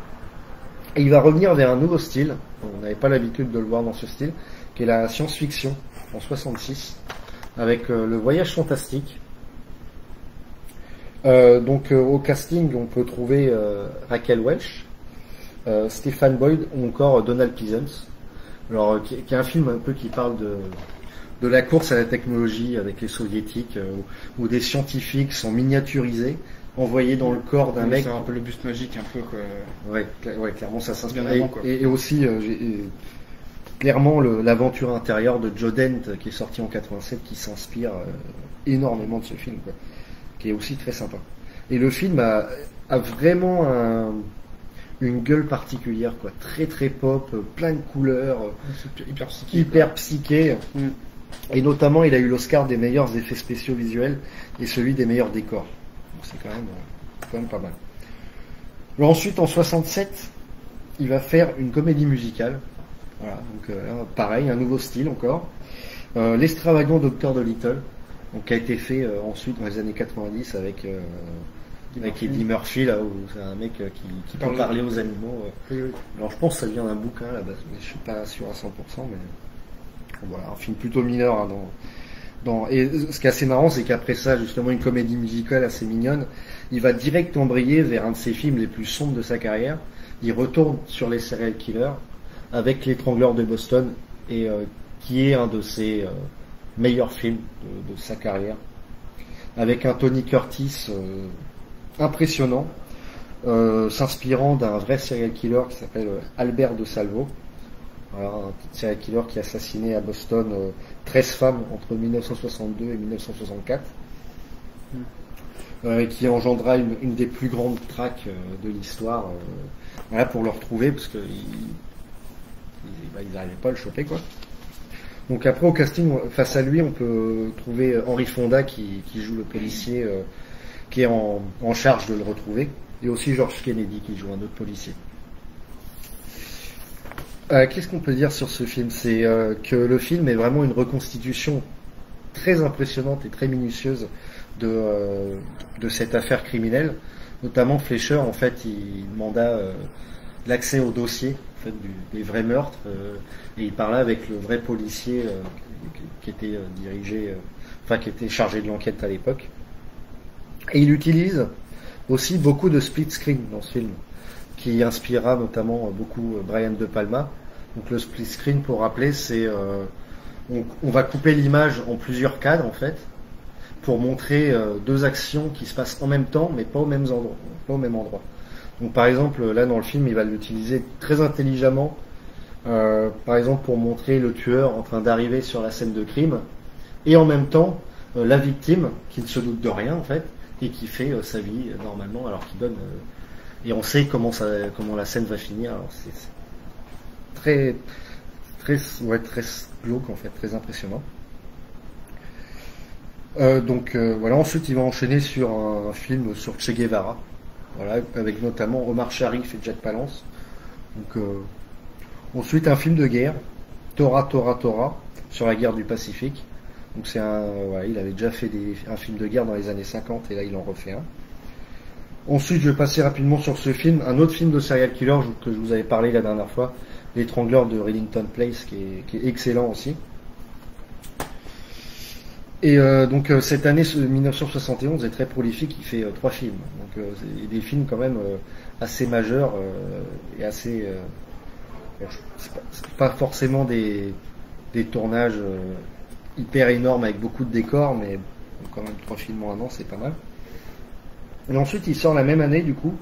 Et il va revenir vers un nouveau style. On n'avait pas l'habitude de le voir dans ce style, qui est la science-fiction, en 66, avec le voyage fantastique. Donc au casting, on peut trouver Raquel Welch, Stephen Boyd ou encore Donald Pleasence. Alors, qui est un film un peu qui parle de la course à la technologie avec les soviétiques, où des scientifiques sont miniaturisés, envoyés dans le corps d'un mec. C'est un peu le buste magique, un peu, quoi. Ouais, clairement, ça s'inspire. Et aussi, clairement, l'aventure intérieure de Joe Dent, qui est sorti en 87, qui s'inspire énormément de ce film, quoi, qui est aussi très sympa. Et le film a vraiment une gueule particulière, quoi, très très pop, plein de couleurs, hyper psyché. Et notamment, il a eu l'Oscar des meilleurs effets spéciaux visuels et celui des meilleurs décors. Donc c'est quand même pas mal. Alors ensuite, en 67, il va faire une comédie musicale. Voilà, donc pareil, un nouveau style encore. L'extravagant Docteur Dolittle, donc qui a été fait ensuite dans les années 90 avec Eddie Murphy, là, où c'est un mec qui peut parler aux animaux. Alors je pense que ça vient d'un bouquin là-bas, mais je suis pas sûr à 100%, mais voilà, un film plutôt mineur, hein, et ce qui est assez marrant, c'est qu'après ça, justement, une comédie musicale assez mignonne, il va direct embrayer vers un de ses films les plus sombres de sa carrière. Il retourne sur les serial killers avec L'étrangleur de Boston, et qui est un de ses meilleurs films de sa carrière, avec un Tony Curtis impressionnant, s'inspirant d'un vrai serial killer qui s'appelle Albert de Salvo. Voilà, un serial killer qui a assassiné à Boston 13 femmes entre 1962 et 1964, qui engendra une des plus grandes traques de l'histoire. Voilà, pour le retrouver, parce qu'ils n'arrivaient pas à le choper, quoi. Donc après, au casting, face à lui, on peut trouver Henry Fonda qui joue le policier qui est en charge de le retrouver, et aussi George Kennedy qui joue un autre policier. Qu'est-ce qu'on peut dire sur ce film? C'est que le film est vraiment une reconstitution très impressionnante et très minutieuse de cette affaire criminelle. Notamment Fleischer, en fait, il demanda l'accès au dossier, en fait, des vrais meurtres, et il parlait avec le vrai policier qui était qui était chargé de l'enquête à l'époque. Et il utilise aussi beaucoup de split screen dans ce film, qui inspirera notamment beaucoup Brian De Palma. Donc le split screen, pour rappeler, c'est on va couper l'image en plusieurs cadres, en fait, pour montrer deux actions qui se passent en même temps, mais pas au même endroit. Donc par exemple, là dans le film, il va l'utiliser très intelligemment, par exemple pour montrer le tueur en train d'arriver sur la scène de crime, et en même temps la victime qui ne se doute de rien, en fait, et qui fait sa vie normalement, alors qu'il donne et on sait comment la scène va finir. Alors c'est très glauque, en fait, très impressionnant. Voilà. Ensuite, il va enchaîner sur un film sur Che Guevara, voilà, avec notamment Omar Sharif et Jack Palance. Donc ensuite, un film de guerre, Tora Tora Tora, sur la guerre du Pacifique. Donc il avait déjà fait un film de guerre dans les années 50, et là il en refait un. Ensuite, je vais passer rapidement sur ce film, un autre film de serial killer que je vous avais parlé la dernière fois, L'étrangleur de Reddington Place, qui est excellent aussi. Et donc cette année 1971 est très prolifique, il fait 3 films. Donc c'est des films quand même assez majeurs et assez... bon, c'est pas forcément des tournages hyper énormes avec beaucoup de décors, mais quand même 3 films en un an, c'est pas mal. Et ensuite il sort la même année du coup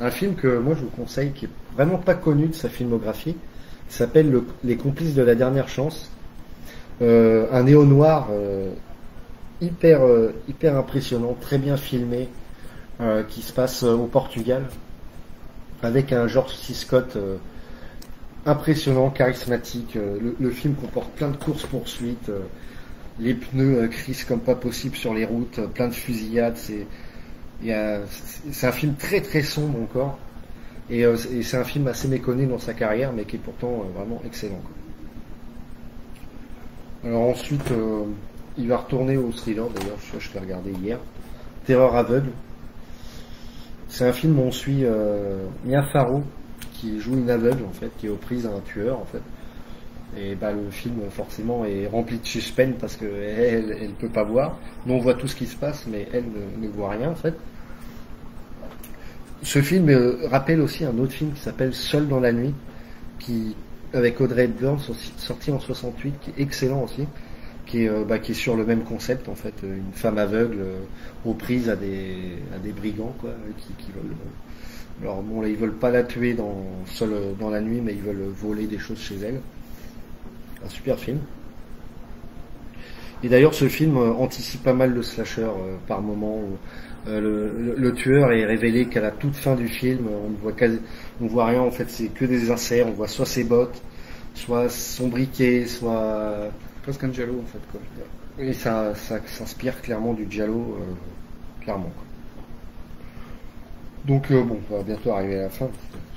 un film que moi je vous conseille, qui est vraiment pas connu de sa filmographie, qui s'appelle Les Complices de la Dernière Chance. Un néo-noir hyper impressionnant, très bien filmé, qui se passe au Portugal, avec un George C. Scott impressionnant, charismatique. Le film comporte plein de courses-poursuites, les pneus crissent comme pas possible sur les routes, plein de fusillades. C'est un film très très sombre encore, et c'est un film assez méconnu dans sa carrière, mais qui est pourtant vraiment excellent, quoi. Alors ensuite, il va retourner au thriller, d'ailleurs, je l'ai regardé hier, Terreur aveugle. C'est un film où on suit Mia Farrow, qui joue une aveugle, en fait, qui est aux prises à un tueur, en fait. Et bah, le film, forcément, est rempli de suspense, parce qu'elle peut pas voir. Nous, on voit tout ce qui se passe, mais elle ne voit rien, en fait. Ce film rappelle aussi un autre film qui s'appelle Seul dans la nuit, avec Audrey Hepburn, sorti en 68, qui est excellent aussi, qui est sur le même concept, en fait, une femme aveugle aux prises à des brigands, quoi, qui veulent. Alors bon, là, ils veulent pas la tuer seule dans la nuit, mais ils veulent voler des choses chez elle. Un super film. Et d'ailleurs, ce film anticipe pas mal de slasher par moment, où le tueur est révélé qu'à la toute fin du film, on voit rien, en fait, c'est que des inserts, on voit soit ses bottes, soit son briquet, soit... Presque un giallo, en fait, quoi. Et ça s'inspire clairement du giallo, clairement, quoi. Donc bon, on va bientôt arriver à la fin.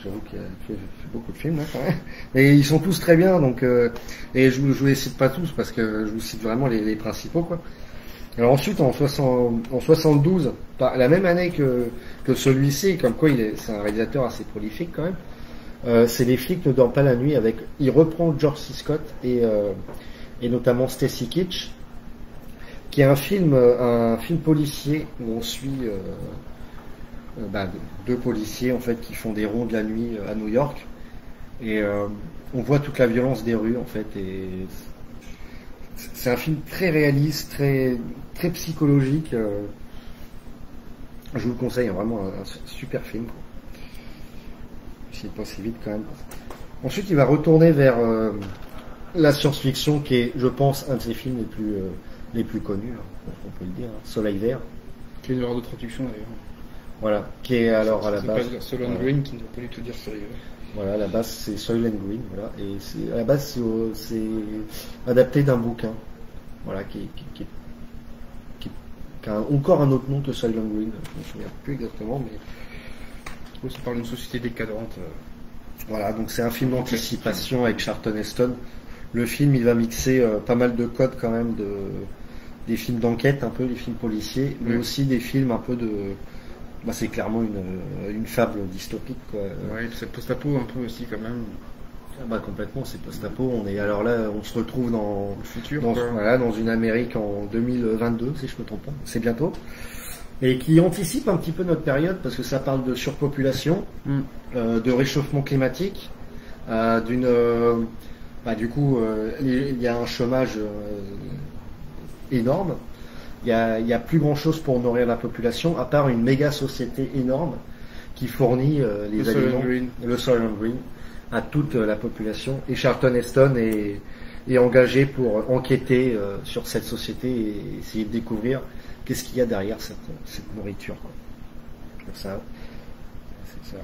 J'avoue qu'il a fait beaucoup de films là, quand même. Et ils sont tous très bien, donc et je vous les cite pas tous parce que je vous cite vraiment les principaux, quoi. Alors ensuite en 72, la même année que celui-ci, comme quoi c'est un réalisateur assez prolifique quand même. C'est Les flics ne dorment pas la nuit, il reprend George C. Scott et notamment Stacy Keach, qui est un film policier où on suit deux policiers, en fait, qui font des rondes la nuit à New York, et on voit toute la violence des rues, en fait, et c'est un film très réaliste, très très psychologique. Je vous le conseille, vraiment un super film, quoi. C'est pas si vite quand même. Ensuite, il va retourner vers la science-fiction, qui est, je pense, un de ses films les plus connus, hein, on peut le dire, hein, Soleil Vert. Qui est une erreur de traduction d'ailleurs. Voilà, qui est alors à la base. Soylent Green, qui ne veut pas du tout dire Soleil Vert. Voilà, à la base c'est Soylent Green, voilà, et à la base c'est adapté d'un bouquin, voilà, qui a encore un autre nom que Soylent Green, je me souviens plus exactement, mais. Oui, ça parle d'une société décadente. Voilà, donc c'est un film d'anticipation avec Charlton Heston. Le film, il va mixer pas mal de codes quand même des films d'enquête, un peu, des films policiers, mais aussi des films un peu de... c'est clairement une fable dystopique, quoi. Ouais, c'est post-apo un peu aussi quand même. Complètement, c'est post-apo. Alors là, on se retrouve dans le futur, dans une Amérique en 2022, si je me trompe pas. C'est bientôt. Et qui anticipe un petit peu notre période, parce que ça parle de surpopulation, de réchauffement climatique, du coup, il y a un chômage énorme. Il y a plus grand chose pour nourrir la population, à part une méga société énorme qui fournit les aliments, le Soylent Green, à toute la population. Et Charlton Heston est engagé pour enquêter sur cette société et essayer de découvrir qu'est-ce qu'il y a derrière cette nourriture, quoi. C'est un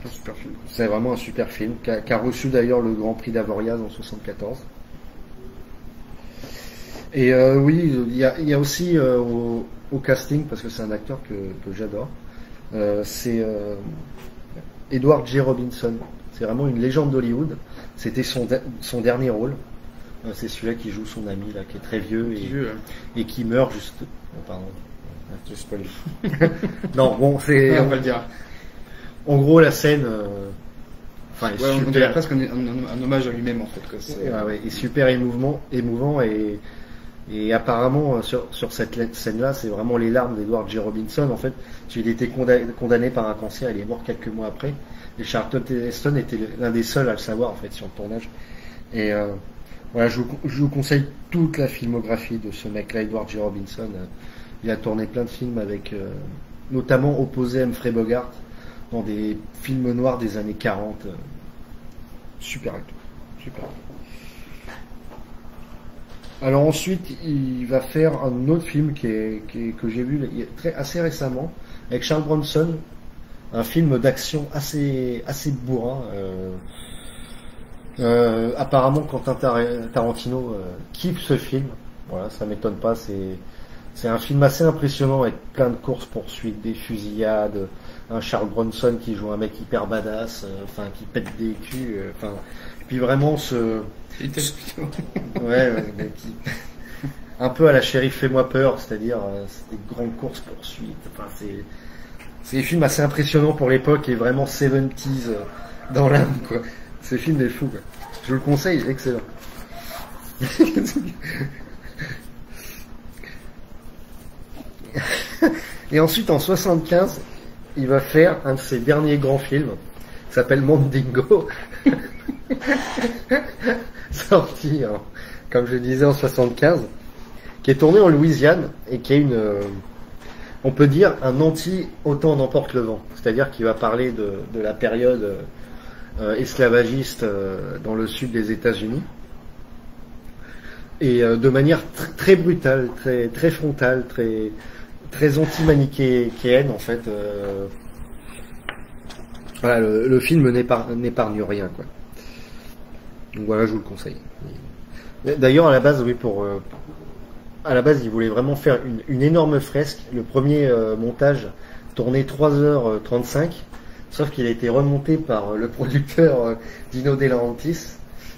super film. C'est vraiment un super film, qui a reçu d'ailleurs le Grand Prix d'Avoriaz en 74. Et oui, il y a aussi au casting, parce que c'est un acteur que j'adore, c'est Edward J. Robinson. C'est vraiment une légende d'Hollywood. C'était son dernier rôle. C'est celui-là qui joue son ami, là, qui est très vieux et qui meurt juste... Oh, pardon, je spoil. Non, bon, c'est... on va le dire. En gros, la scène... on dirait presque un hommage à lui-même, en fait. Ouais, est super émouvant Et apparemment, sur cette scène-là, c'est vraiment les larmes d'Edward G. Robinson. En fait, il était condamné par un cancer, il est mort quelques mois après. Et Charlton Heston était l'un des seuls à le savoir, en fait, sur le tournage. Et voilà, je vous conseille toute la filmographie de ce mec-là, Edward G. Robinson. Il a tourné plein de films avec, notamment opposé à Humphrey Bogart dans des films noirs des années 40. Super acteur, super. Alors ensuite, il va faire un autre film que j'ai vu assez récemment avec Charles Bronson, un film d'action assez bourrin. Apparemment, Quentin Tarantino kiffe ce film. Voilà, ça m'étonne pas. C'est un film assez impressionnant avec plein de courses poursuites, des fusillades, un Charles Bronson qui joue un mec hyper badass, enfin qui pète des culs, enfin. Puis vraiment ouais, un peu à la Shérif Fais-moi peur, c'est-à-dire c'est des grandes courses poursuites. Enfin, c'est des films assez impressionnants pour l'époque et vraiment 70s dans l'âme, quoi. Ce film est fou, quoi. Je le conseille, excellent. Et ensuite, en 75, il va faire un de ses derniers grands films, qui s'appelle Mandingo. Sorti, comme je disais, en 75, qui est tourné en Louisiane et qui est on peut dire, un anti-Autant n'emporte le vent. C'est-à-dire qu'il va parler de la période esclavagiste dans le sud des États-Unis. Et de manière très brutale, très frontale, très anti-manichéenne, en fait. Voilà, le film n'épargne rien, quoi. Donc voilà, je vous le conseille. D'ailleurs, à la base, oui, à la base, il voulait vraiment faire une énorme fresque. Le premier montage tournait 3h35, sauf qu'il a été remonté par le producteur Dino De Laurentiis,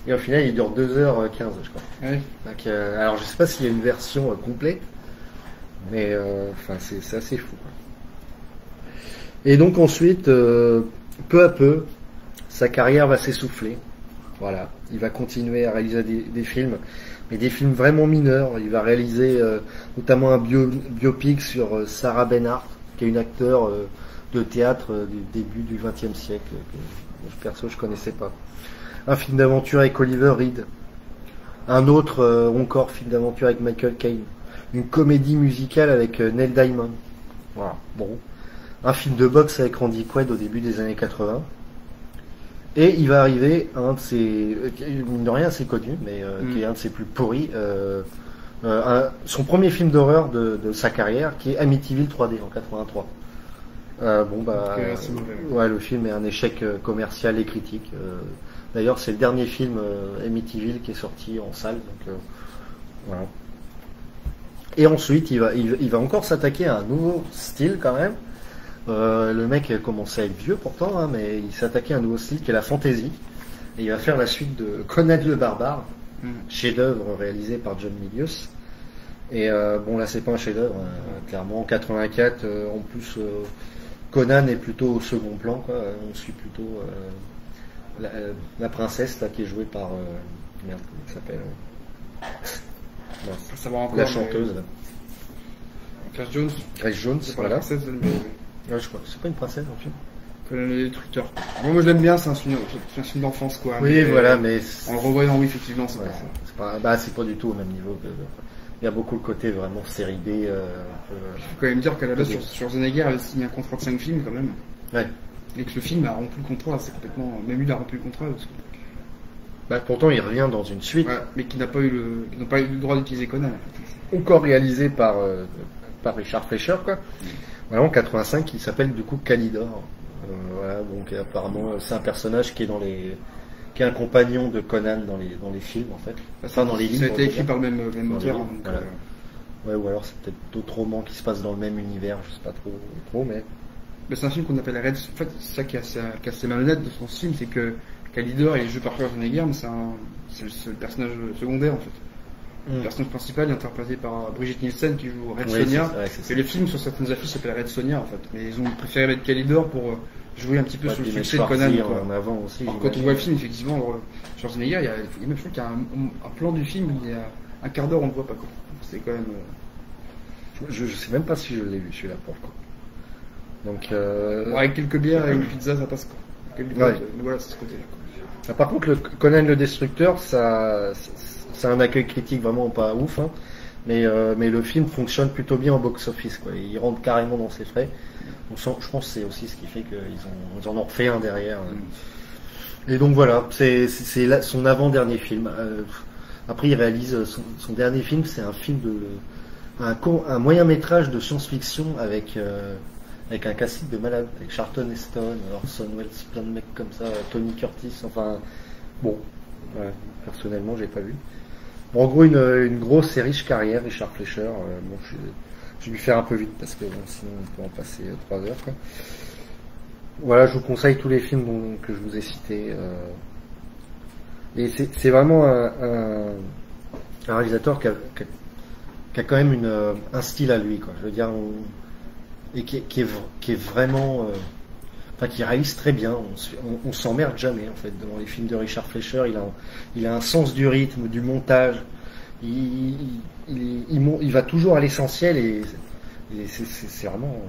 et au final, il dure 2h15, je crois. Ouais. Donc, alors, je sais pas s'il y a une version complète, mais enfin, c'est assez fou, quoi. Et donc ensuite, peu à peu, sa carrière va s'essouffler. Voilà, il va continuer à réaliser des films, mais des films vraiment mineurs. Il va réaliser notamment un biopic sur Sarah Bernhardt, qui est une acteure de théâtre du début du XXe siècle, que perso je connaissais pas. Un film d'aventure avec Oliver Reed. Un autre encore film d'aventure avec Michael Caine. Une comédie musicale avec Neil Diamond. Voilà, bon. Un film de boxe avec Randy Quaid au début des années 80. Et il va arriver un de ses, mine de rien assez connu, mais qui est un de ses plus pourris, son premier film d'horreur de sa carrière, qui est Amityville 3D en 83. Ouais, le film est un échec commercial et critique. D'ailleurs, c'est le dernier film Amityville qui est sorti en salle, donc voilà. Et ensuite, il va encore s'attaquer à un nouveau style quand même. Le mec commençait à être vieux pourtant, hein, mais il s'est attaqué à un nouveau style qui est la fantasy. Et il va faire la suite de Conan le Barbare, chef-d'œuvre réalisé par John Milius. Et bon, là c'est pas un chef-d'œuvre, hein, clairement. En 84, en plus, Conan est plutôt au second plan, quoi. On suit plutôt la princesse là, qui est jouée par merde, comment elle s'appelle Ça va encore, la chanteuse. Grace Jones. Grace Jones, voilà. Ouais, je crois. C'est pas une princesse en film. Conan le Destructeur. Moi je l'aime bien, c'est un film d'enfance, quoi. Oui, mais, voilà, mais en le revoyant, oui, effectivement, c'est pas ça. C'est pas du tout au même niveau que. Il y a beaucoup le côté vraiment série B. Il faut quand même dire qu'à la base, sur Schwarzenegger, elle a signé un contrat de 5 films quand même. Ouais. Et que le film a rompu le contrat, c'est complètement. Même lui, il a rompu le contrat. Parce que... pourtant, il revient dans une suite. Ouais, mais qui n'a pas eu le droit d'utiliser Conan. Encore réalisé par Richard Fleischer, quoi. Voilà, en 85, qui s'appelle du coup Calidor. Voilà, donc apparemment, c'est un personnage qui est qui est un compagnon de Conan dans les films, en fait. Enfin, dans les livres. Ça a été écrit par le même auteur. Voilà. Ouais, ou alors c'est peut-être d'autres romans qui se passent dans le même univers, je sais pas trop, mais. Mais c'est un film qu'on appelle Red. En fait, c'est ça qui est assez malhonnête de son film, c'est que Calidor est joué par Schwarzenegger, mais c'est le personnage secondaire, en fait. Le personnage principal est interprété par Brigitte Nielsen qui joue Red Sonja. Et les films sur certaines affiches s'appellent Red Sonja, en fait. Mais ils ont préféré mettre Calidor pour jouer un petit peu sur le succès de Conan, quoi. En avant aussi, alors, quand on voit le film, effectivement, Schwarzenegger, je crois qu'il y a un plan du film où un quart d'heure on ne voit pas quoi. C'est quand même. Je sais même pas si je l'ai vu celui-là pour le coup. Donc, Bon, avec quelques bières et une pizza ça passe quoi. Ouais. Voilà, c'est ce côté-là. Ah, par contre, le Conan le Destructeur, ça a un accueil critique vraiment pas ouf, hein. Mais le film fonctionne plutôt bien au box-office, quoi. Il rentre carrément dans ses frais. Donc, je pense que c'est aussi ce qui fait qu'ils en ont refait un derrière. Et donc voilà, c'est son avant-dernier film. Après, il réalise son dernier film, c'est un film un moyen métrage de science-fiction avec un casting de malade, avec Charlton Heston, Orson Welles, plein de mecs comme ça, Tony Curtis, enfin bon, ouais, personnellement j'ai pas vu. Bon, en gros une grosse et riche carrière, Richard Fleischer. Bon, je vais lui faire un peu vite parce que bon, sinon on peut en passer 3 heures quoi. Voilà, je vous conseille tous les films que je vous ai cités. Et c'est vraiment un réalisateur qui a quand même un style à lui, quoi. Je veux dire, et qui est vraiment, enfin, qui réalise très bien. On s'emmerde jamais en fait devant les films de Richard Fleischer. Il a un sens du rythme, du montage. Il va toujours à l'essentiel et c'est vraiment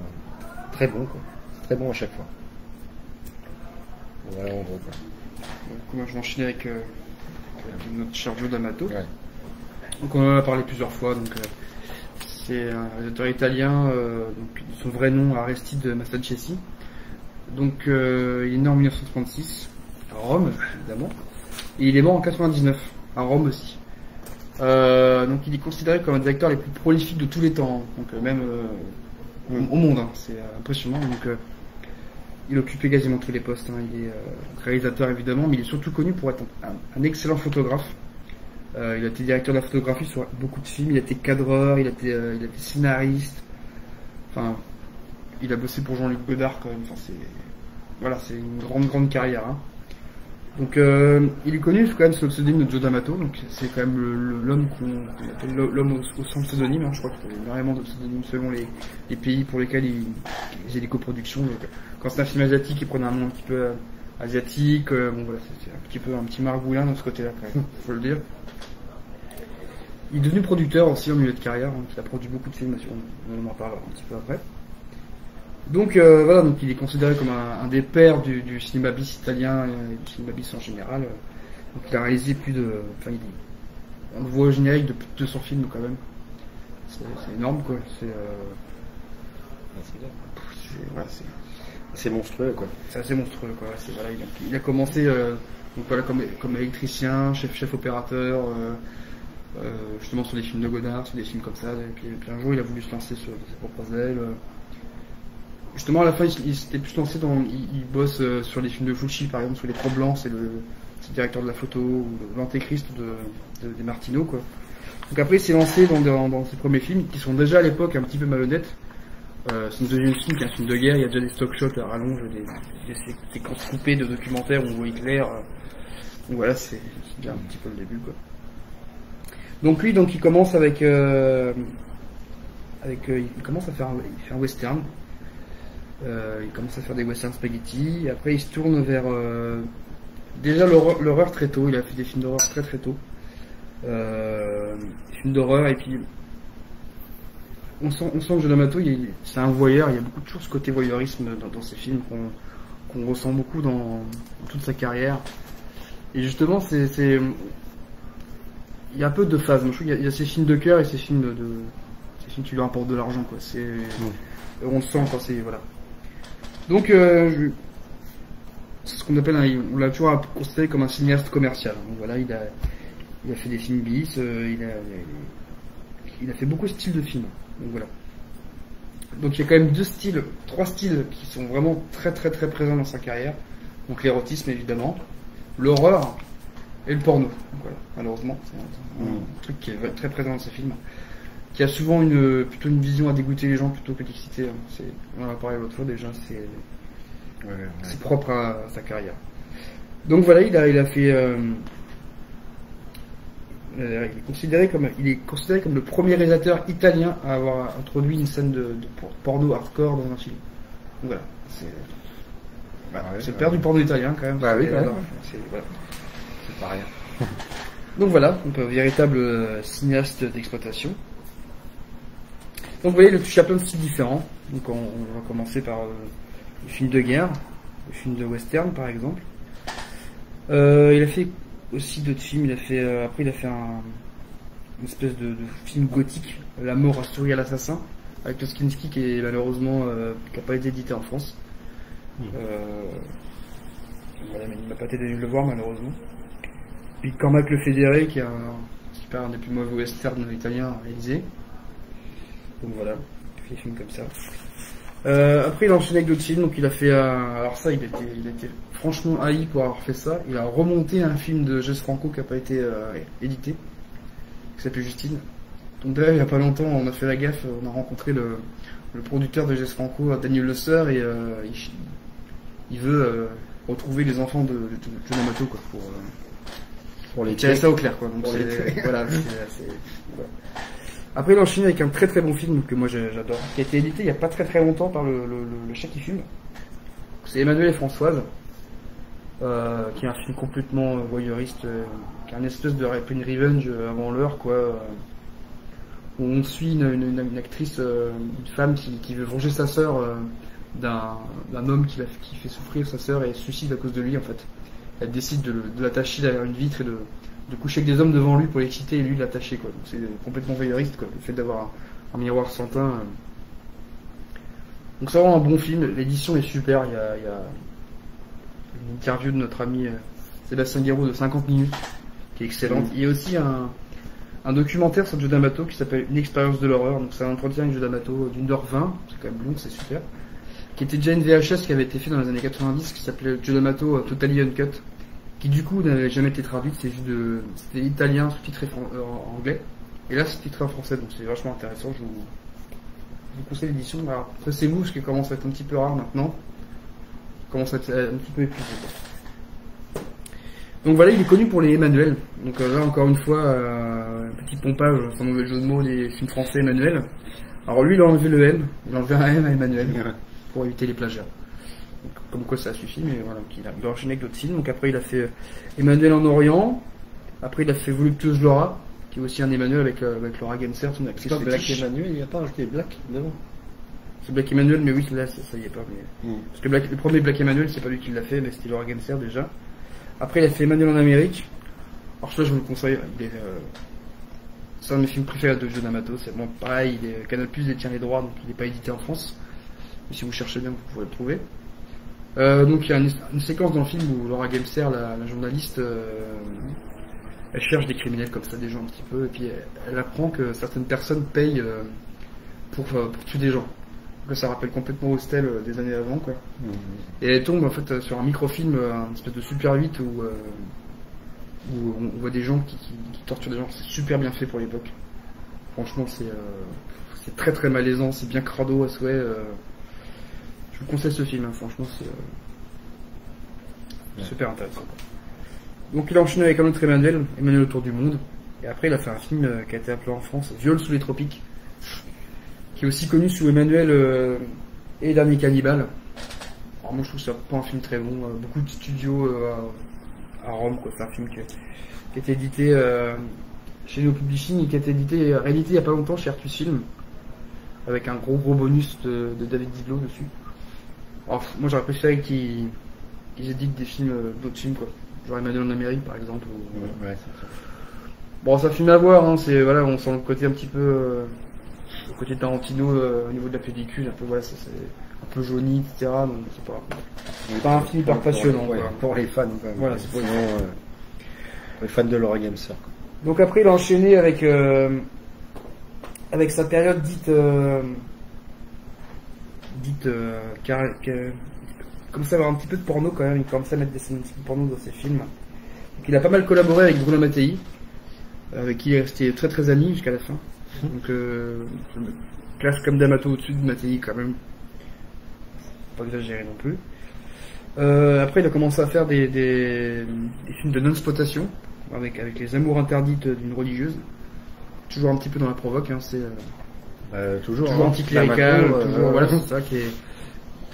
très bon, quoi. Très bon à chaque fois. Voilà en gros quoi. Donc, je vais enchaîner avec notre cher Joe D'Amato. Ouais. Donc on en a parlé plusieurs fois. Donc c'est un réalisateur italien. Donc son vrai nom Aristide Massachesi. Donc il est né en 1936 à Rome évidemment. Et il est mort en 99 à Rome aussi. Donc il est considéré comme un des acteurs les plus prolifiques de tous les temps. Donc même au monde. Hein. C'est impressionnant. Donc il occupait quasiment tous les postes. Hein. Il est réalisateur évidemment, mais il est surtout connu pour être un excellent photographe. Il a été directeur de la photographie sur beaucoup de films. Il a été cadreur, il a été scénariste. Enfin, il a bossé pour Jean-Luc Godard quand même. Enfin, c'est une grande carrière. Hein. Donc il est connu quand même sous le pseudonyme de Joe D'Amato. Donc c'est quand même l'homme qu'on appelle l'homme au sans pseudonyme. Hein. Je crois qu'il y a énormément de pseudonymes selon les pays pour lesquels il faisait des coproductions. Donc, quand c'est un film asiatique, il prenait un nom un petit peu asiatique. Bon voilà, c'est un petit margoulin dans ce côté-là quand même, faut le dire. Il est devenu producteur aussi en milieu de carrière. Donc il a produit beaucoup de films. On en parlera un petit peu après. Donc voilà, donc il est considéré comme un des pères du cinéma bis italien et du cinéma bis en général. Donc il a réalisé on le voit au générique de plus de 200 films quand même. C'est énorme quoi. C'est monstrueux quoi. C'est assez monstrueux quoi. Il a commencé donc voilà comme électricien, chef opérateur, justement sur des films de Godard, sur des films comme ça. Et puis un jour il a voulu se lancer sur ses propres ailes. Justement, à la fin, il s'était plus lancé il bosse sur les films de Fulci, par exemple, sur Les Trop Blancs, c'est le directeur de la photo, ou l'Antéchrist des Martino, quoi. Donc après, il s'est lancé dans ses premiers films, qui sont déjà à l'époque un petit peu malhonnêtes. Son deuxième film, qui est un film de guerre, il y a déjà des stock shots à rallonge, des séquences coupées de documentaires où on voit Hitler. Donc voilà, c'est déjà un petit peu le début, quoi. Donc lui, il commence il commence à faire un western. Il commence à faire des western spaghetti, et après il se tourne vers déjà l'horreur très tôt. Il a fait des films d'horreur très tôt, des films d'horreur, et puis on sent que Joe D'Amato c'est un voyeur. Il y a beaucoup de choses côté voyeurisme dans ses films qu'on ressent beaucoup dans toute sa carrière. Et justement il y a un peu de phase. Je trouve qu'il y a ses films de cœur et ses films ces films qui lui rapportent de l'argent quoi. On le sent quand c'est voilà. Donc, c'est ce qu'on appelle on l'a toujours considéré comme un cinéaste commercial. Donc voilà, il a fait des films bis, il a fait beaucoup de styles de films. Donc voilà. Donc il y a quand même 3 styles qui sont vraiment très présents dans sa carrière. Donc l'érotisme évidemment, l'horreur et le porno. Donc voilà, malheureusement, c'est un truc qui est très présent dans ses films. Qui a souvent plutôt une vision à dégoûter les gens plutôt que d'exciter. On en a parlé l'autre fois déjà, c'est propre à sa carrière. Donc voilà, il a fait. Il est considéré comme le premier réalisateur italien à avoir introduit une scène de porno hardcore dans un film. Donc voilà, c'est le père du porno italien quand même. Bah oui, c'est pas rien. Donc voilà, donc un véritable cinéaste d'exploitation. Donc vous voyez, il y a plein de styles différents. Donc on va commencer par les films de guerre, les films de western par exemple. Il a fait aussi d'autres films. Après il a fait une espèce de film gothique, La mort a souri à l'assassin, avec Toskinski qui est malheureusement qui n'a pas été édité en France. Voilà, mais il m'a pas été donné de le voir malheureusement. Puis Cormac le Fédéré qui est un des plus mauvais westerns italiens réalisés. Donc voilà, il fait des films comme ça. Après il a enchaîné avec d'autres films, donc il a fait alors ça il était franchement haï pour avoir fait ça. Il a remonté un film de Jess Franco qui n'a pas été édité, qui s'appelle Justine. Donc d'ailleurs il n'y a pas longtemps on a fait la gaffe, on a rencontré le producteur de Jess Franco, Daniel Le Seur, et il veut retrouver les enfants de John Amato quoi, pour les tirer ça au clair quoi. Donc voilà, voilà. Après il enchaîne avec un très très bon film que moi j'adore, qui a été édité il n'y a pas très très longtemps par le chat qui fume. C'est Emmanuel et Françoise, qui est un film complètement voyeuriste, qui est une espèce de Rape and Revenge avant l'heure quoi, où on suit une actrice, une femme qui veut venger sa sœur d'un homme qui fait souffrir sa sœur et elle se suicide à cause de lui en fait. Elle décide de l'attacher derrière une vitre et de coucher avec des hommes devant lui pour l'exciter et lui l'attacher quoi. Donc c'est complètement voyeuriste quoi, le fait d'avoir un miroir sans teint. Donc c'est vraiment un bon film, l'édition est super, il y a une interview de notre ami Sébastien Guéraud de 50 minutes qui est excellente. Il y a aussi un documentaire sur Joe D'Amato qui s'appelle Une expérience de l'horreur, donc c'est un entretien avec Joe D'Amato d'1h20, c'est quand même long, c'est super, qui était déjà une VHS qui avait été fait dans les années 90 qui s'appelait Joe D'Amato Totally Uncut, qui du coup n'avait jamais été traduite, c'était italien sous-titré en anglais, et là c'est titré en français, donc c'est vachement intéressant, je vous conseille l'édition. Alors après c'est vous, parce qu'il commence à être un petit peu rare maintenant, commence à être un petit peu épuisé. Donc voilà, il est connu pour les Emmanuel, donc là encore une fois, un petit pompage, sans mauvais jeu de mots, des films français Emmanuel. Alors lui il a enlevé le M, il a enlevé un M à Emmanuel, pour éviter les plagiats. Comme quoi ça suffit, mais voilà, il a enchaîné avec d'autres films. Donc après il a fait Emmanuel en Orient, après il a fait Voluptueuse Laura, qui est aussi un Emmanuel avec Laura Genser, son actrice fétiche. Black Emmanuel, il n'y a pas rajouté Black devant. C'est Black Emmanuel, mais oui, là ça y est pas. Mais... Parce que le premier Black Emmanuel, c'est pas lui qui l'a fait, mais c'était Laura Genser déjà. Après il a fait Emmanuel en Amérique. Alors celui-là je vous le conseille, c'est un de mes films préférés de Joe D'Amato. C'est bon, pareil, Canal Plus détient les droits, donc il n'est pas édité en France. Mais si vous cherchez bien, vous pourrez le trouver. Donc il y a une séquence dans le film où Laura Gemser, la journaliste, elle cherche des criminels comme ça, des gens un petit peu, et puis elle apprend que certaines personnes payent pour tuer des gens. Donc ça rappelle complètement Hostel des années avant quoi. Et elle tombe en fait sur un microfilm, un espèce de Super 8 où on voit des gens qui torturent des gens. C'est super bien fait pour l'époque. Franchement c'est très très malaisant, c'est bien crado à souhait. Je vous conseille ce film, hein. Franchement c'est super intéressant. Donc il a enchaîné avec un autre Emmanuel autour du monde, et après il a fait un film qui a été appelé en France Viol sous les tropiques, qui est aussi connu sous Emmanuel et Dernier Cannibale. Alors moi je trouve que c'est pas un film très bon, beaucoup de studios à Rome quoi. C'est un film qui a été édité chez Neo Publishing et qui a été réédité il y a pas longtemps chez Artus Film, avec un gros bonus de David Didlot dessus. Alors, moi j'aurais préféré qu'ils éditent des films, d'autres films quoi. Genre Emmanuel en Amérique par exemple. Ouais, bon, c'est un film à voir, hein, voilà, on sent le côté un petit peu, le côté Tarantino au niveau de la pellicule, un peu voilà, c'est un peu jauni, etc. Donc c'est pas un film hyper passionnant. Pour les fans, quand même. Voilà, c'est pour les fans de Laura Gemser. Donc après il a enchaîné avec sa période dite comme ça, avoir un petit peu de porno quand même. Il commence à mettre des scènes de porno dans ses films. Donc il a pas mal collaboré avec Bruno Mattei, avec qui il est resté très très ami jusqu'à la fin. Donc je me classe comme D'Amato au-dessus de Mattei quand même. Faut pas exagérer non plus. Après il a commencé à faire des films de non-exploitation avec les amours interdites d'une religieuse. Toujours un petit peu dans la provoque, hein, toujours anticlérical, toujours voilà, c'est ça qui est.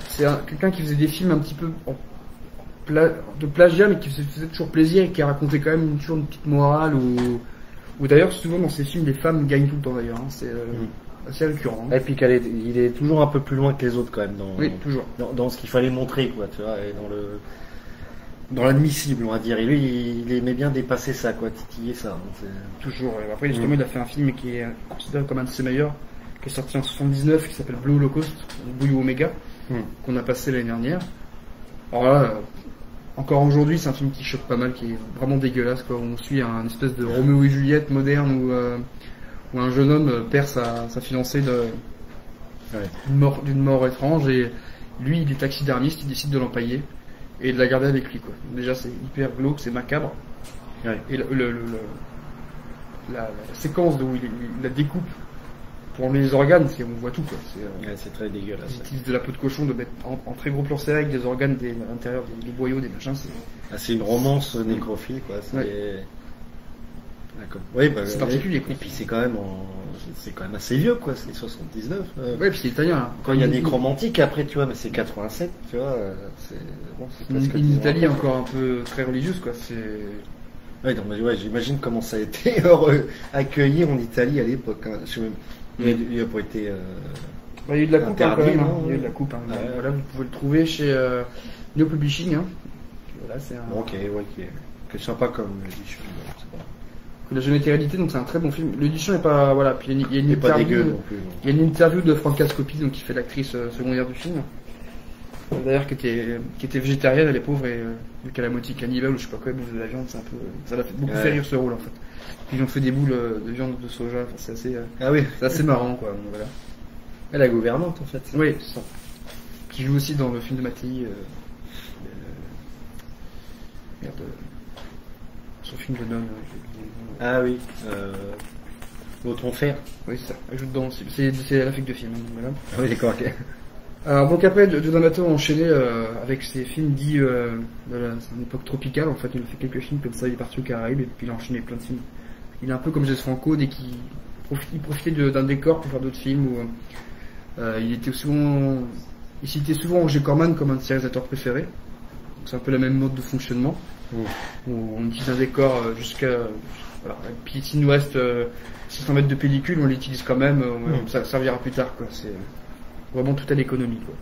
C'est quelqu'un qui faisait des films un petit peu de plagiat, mais qui faisait toujours plaisir et qui racontait quand même toujours une petite morale ou d'ailleurs souvent dans ces films les femmes gagnent tout le temps d'ailleurs, hein. C'est assez récurrent. Et puis il est toujours un peu plus loin que les autres quand même Oui, toujours. Dans ce qu'il fallait montrer, quoi, tu vois, et dans l'admissible, on va dire. Et lui, il aimait bien dépasser ça, quoi, titiller ça. Hein, toujours. Et après, justement, il a fait un film qui est considéré comme un de ses meilleurs, qui est sorti en 79, qui s'appelle Blue Holocaust, Blue Omega, qu'on a passé l'année dernière. Alors là, encore aujourd'hui, c'est un film qui choque pas mal, qui est vraiment dégueulasse, quoi. On suit un espèce de Roméo et Juliette moderne où un jeune homme perd sa fiancée d'une mort étrange, et lui, il est taxidermiste, il décide de l'empailler et de la garder avec lui, quoi. Déjà, c'est hyper glauque, c'est macabre. Ouais. Et la séquence où il la découpe pour enlever les organes, on voit tout, quoi. C'est très dégueulasse. Ils utilisent de la peau de cochon, de mettre en très gros plan serré avec des organes à l'intérieur, des boyaux, des machins. C'est une romance nécrophile, quoi. Oui, c'est particulier, quoi. Et puis c'est quand même assez vieux, quoi. C'est 79. Ouais, puis c'est italien. Hein. Quand il y a des romantiques après, tu vois, mais c'est 87, tu vois. C'est une Italie encore un peu très religieuse, quoi. Ouais, donc, j'imagine comment ça a été accueilli en Italie à l'époque. Hein. Il a pas été. Il y a eu de la coupe, interdit, quand même. non, Il y a eu de la coupe. Hein. Voilà, vous pouvez le trouver chez Neo Publishing. Hein. Voilà, c'est un. Ok, ouais, qui est sympa comme édition. Il n'a jamais été réédité, donc c'est un très bon film. L'édition n'est pas. Voilà, puis il y a une pas dégueu non plus. Il y a une interview de Franca Scopi, donc qui fait l'actrice secondaire du film. D'ailleurs, qui était végétarienne, elle est pauvre, et vu qu'elle a moitié cannibale ou je sais pas quoi, elle bouffe de la viande, ça l'a fait beaucoup fait rire ce rôle en fait. Puis ils ont fait des boules de viande de soja, enfin, c'est assez marrant, quoi. Donc, voilà. Elle est la gouvernante en fait. Oui, c'est ça. Qui joue aussi dans le film de Mattei. Son film de nonne. Ah oui. L'autre enfer. Oui, c'est ça. Elle joue dedans aussi. C'est l'affiche de film. Voilà. Oui, d'accord, ok. Alors, donc après, Joe D'Amato a enchaîné avec ses films dits de une époque tropicale. En fait, il a fait quelques films comme ça, il est parti aux Caraïbes et puis il a enchaîné plein de films. Il est un peu comme Jess Franco, dès qu'il profitait d'un décor pour faire d'autres films. Il citait souvent Roger Corman comme un de ses réalisateurs préférés. C'est un peu la même mode de fonctionnement. Où on utilise un décor jusqu'à. Puis s'il nous reste 600 mètres de pellicule, on l'utilise quand même, ça servira plus tard, quoi. C'est vraiment tout à l'économie, quoi.